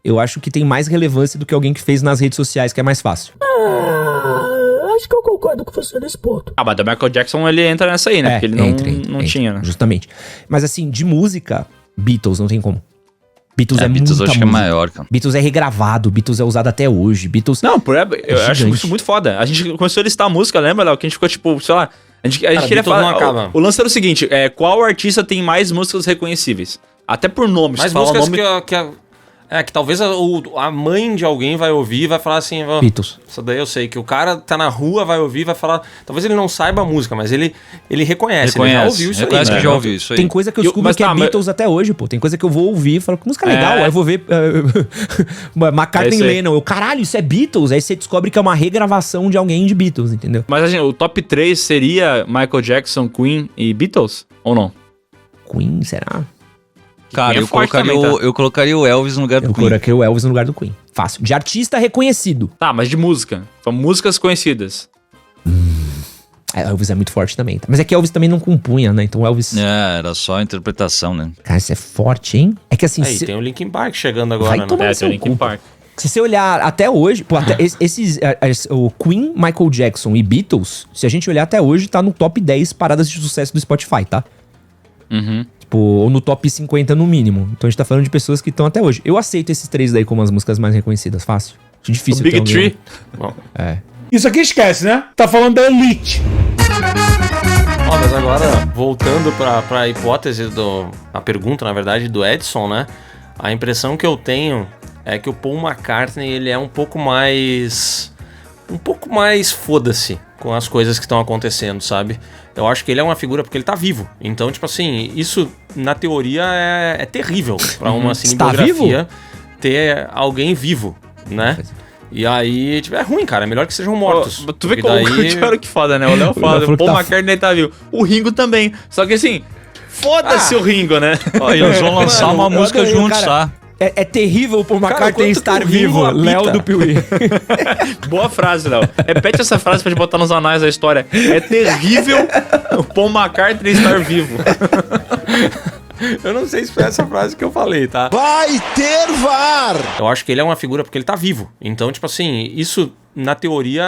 eu acho que tem mais relevância do que alguém que fez nas redes sociais, que é mais fácil. acho que eu concordo com você nesse ponto. Ah, mas o Michael Jackson, ele entra nessa aí, né? Porque ele não tinha, né? Justamente. Mas assim, de música, Beatles não tem como. Beatles é Beatles muita acho que é música. maior, cara. Beatles é regravado, Beatles é usado até hoje. Beatles... Não, eu acho gigante. isso muito foda. A gente começou a listar a música, lembra, Léo? Que a gente ficou tipo, sei lá... A gente queria Beatles falar... não acaba. O lance era o seguinte, qual artista tem mais músicas reconhecíveis? Até por nomes. Mas músicas que talvez a mãe de alguém vai ouvir e vai falar assim... Beatles. Isso daí eu sei, que o cara tá na rua, vai ouvir, vai falar... Talvez ele não saiba a música, mas ele reconhece. Ele já ouviu isso reconhece aí. que já ouviu isso aí. Tem coisa que eu descubro que é Beatles até hoje, pô. Tem coisa que eu vou ouvir e falo, que música legal. Aí eu vou ver McCartney e Lennon. Caralho, isso é Beatles. Aí você descobre que é uma regravação de alguém de Beatles, entendeu? Mas assim, o top 3 seria Michael Jackson, Queen e Beatles? Ou não? Queen, será? Cara, Queen é eu forte colocaria, também, tá? eu colocaria o Elvis no lugar do Eu Queen. coloquei o Elvis no lugar do Queen. Fácil. De artista reconhecido. Tá, mas de música. São músicas conhecidas. Elvis é muito forte também. Tá? Mas é que Elvis também não compunha, né? Então Elvis... Era só a interpretação, né? Cara, isso é forte, hein? É que assim... Aí tem o Linkin Park chegando agora, né? tomar no Tem seu o Linkin cu. Park. Se você olhar até hoje... Pô, até o Queen, Michael Jackson e Beatles, se a gente olhar até hoje, tá no top 10 paradas de sucesso do Spotify, tá? Uhum. Tipo, ou no top 50 no mínimo. Então a gente tá falando de pessoas que estão até hoje. Eu aceito esses três daí como as músicas mais reconhecidas, fácil. Acho difícil O Big ter Tree. Bom. Isso aqui esquece, né? Tá falando da Elite. Ó, mas agora, voltando pra hipótese a pergunta, na verdade, do Edson, né? A impressão que eu tenho é que o Paul McCartney, ele é um pouco mais foda-se com as coisas que estão acontecendo, sabe? Eu acho que ele é uma figura porque ele tá vivo. Então, tipo assim, isso na teoria é terrível pra uma cinebiografia ter alguém vivo, né? E aí, tipo, é ruim, cara. É melhor que sejam mortos. Tu vê como olha que foda, né? O Léo fala, o Paul McCartney tá vivo. O Ringo também. Só que assim, foda-se o Ringo, né? Ó, eles vão lançar uma música juntos, cara, tá? É terrível o Paul McCartney estar vivo. Léo do Piuí. Boa frase, Léo. Repete essa frase pra gente botar nos anais da história. É terrível o Paul McCartney estar vivo. Eu não sei se foi essa frase que eu falei, tá? Vai ter VAR! Eu acho que ele é uma figura porque ele tá vivo. Então, tipo assim, isso na teoria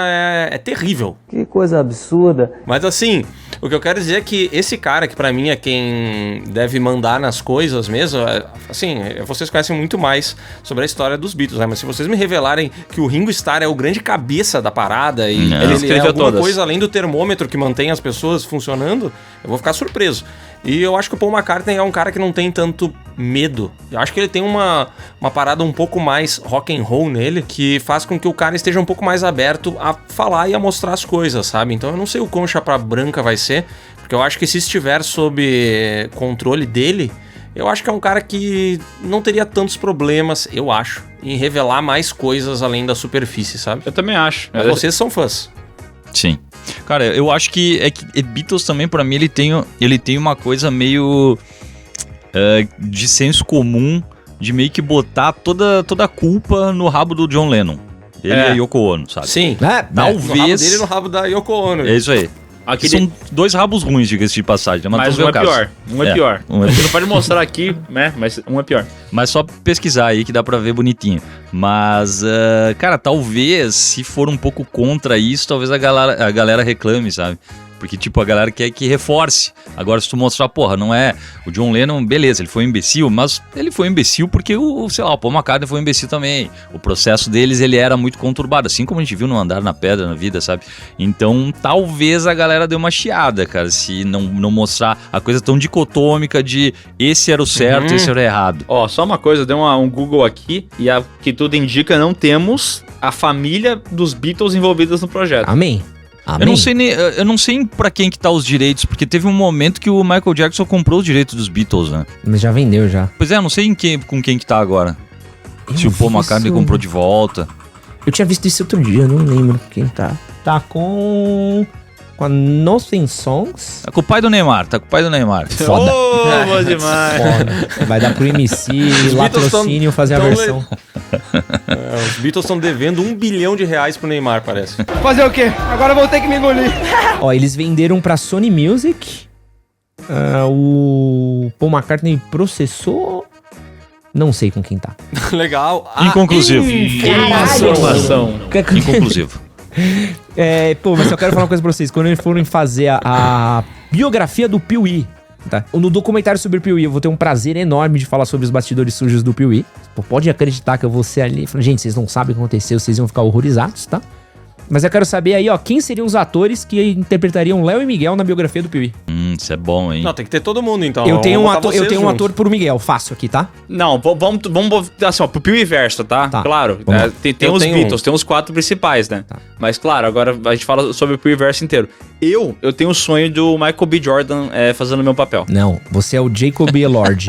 é terrível. Que coisa absurda. Mas assim, o que eu quero dizer é que esse cara, que pra mim é quem deve mandar nas coisas mesmo, assim, vocês conhecem muito mais sobre a história dos Beatles, né? Mas se vocês me revelarem que o Ringo Starr é o grande cabeça da parada e ele é alguma coisa além do termômetro que mantém as pessoas funcionando, eu vou ficar surpreso. E eu acho que o Paul McCartney é um cara que não tem tanto medo. Eu acho que ele tem uma parada um pouco mais rock and roll nele, que faz com que o cara esteja um pouco mais aberto a falar e a mostrar as coisas, sabe? Então eu não sei o quão chapa branca vai ser, porque eu acho que se estiver sob controle dele, eu acho que é um cara que não teria tantos problemas, eu acho, em revelar mais coisas além da superfície, sabe? Eu também acho. Mas vocês são fãs. Sim. Cara, eu acho que Beatles também, pra mim, ele tem uma coisa meio de senso comum, de meio que botar toda a culpa no rabo do John Lennon. Ele e a Yoko Ono, sabe? Sim. Talvez... No rabo dele e no rabo da Yoko Ono. É isso aí. Aqui são dois rabos ruins, diga-se de passagem. Né? Mas um é pior. Um é pior. Você não pode mostrar aqui, né? Mas um é pior. Mas só pesquisar aí que dá pra ver bonitinho. Mas, cara, talvez, se for um pouco contra isso, talvez a galera reclame, sabe? Porque, tipo, a galera quer que reforce. Agora, se tu mostrar, porra, não é... O John Lennon, beleza, ele foi um imbecil, mas ele foi um imbecil porque o Paul McCartney foi um imbecil também. O processo deles, ele era muito conturbado, assim como a gente viu no Andar na Pedra na vida, sabe? Então, talvez a galera dê uma chiada, cara, se não mostrar a coisa tão dicotômica de esse era o certo, esse era o errado. Ó, só uma coisa, eu dei um Google aqui e a que tudo indica, não temos a família dos Beatles envolvidas no projeto. Amém. Eu não sei pra quem que tá os direitos, porque teve um momento que o Michael Jackson comprou os direitos dos Beatles, né? Mas já vendeu, já. Pois é, eu não sei com quem que tá agora. Se o Paul McCartney comprou de volta. Eu tinha visto isso outro dia, não lembro quem tá. Tá com a Nothing Songs. Tá com o pai do Neymar, Foda. Oh, bom demais. Foda. Vai dar pro MC latrocínio fazer a versão. Os Beatles estão devendo R$1 bilhão pro Neymar, parece. Fazer o quê? Agora eu vou ter que me engolir. Ó, eles venderam pra Sony Music. O Paul McCartney processou. Não sei com quem tá. Legal. Inconclusivo. Informação. Inconclusivo. Mas eu quero falar uma coisa pra vocês. Quando eles forem fazer a biografia do Pee-wee, tá? No documentário sobre o Pee-wee, eu vou ter um prazer enorme de falar sobre os bastidores sujos do Pee-wee. Pode acreditar que eu vou ser ali. Gente, vocês não sabem o que aconteceu, vocês iam ficar horrorizados, tá? Mas eu quero saber aí, ó, quem seriam os atores que interpretariam Léo e Miguel na biografia do Pee-wee? Isso é bom, hein? Não, tem que ter todo mundo, então. Eu tenho um ator pro Miguel, fácil aqui, tá? Não, vamos assim, ó, pro Pee-wee verso, tá? Claro, tem os Beatles, tem os 4 principais, né? Tá. Mas claro, agora a gente fala sobre o Pee-wee verso inteiro. Eu tenho o sonho do Michael B. Jordan fazendo o meu papel. Não, você é o Jacob Elord.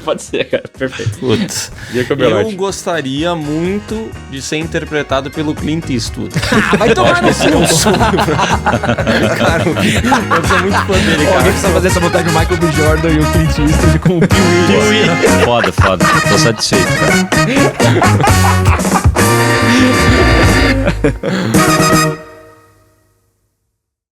Pode ser, cara, perfeito. Putz. Eu gostaria muito de ser interpretado pelo Clint Eastwood. Vai tomar no seu Cara, eu sou muito fã dele, cara. Alguém precisa fazer essa montagem do Michael B. Jordan e o Clint Eastwood com o Pee-wee. Foda. Tô satisfeito, cara.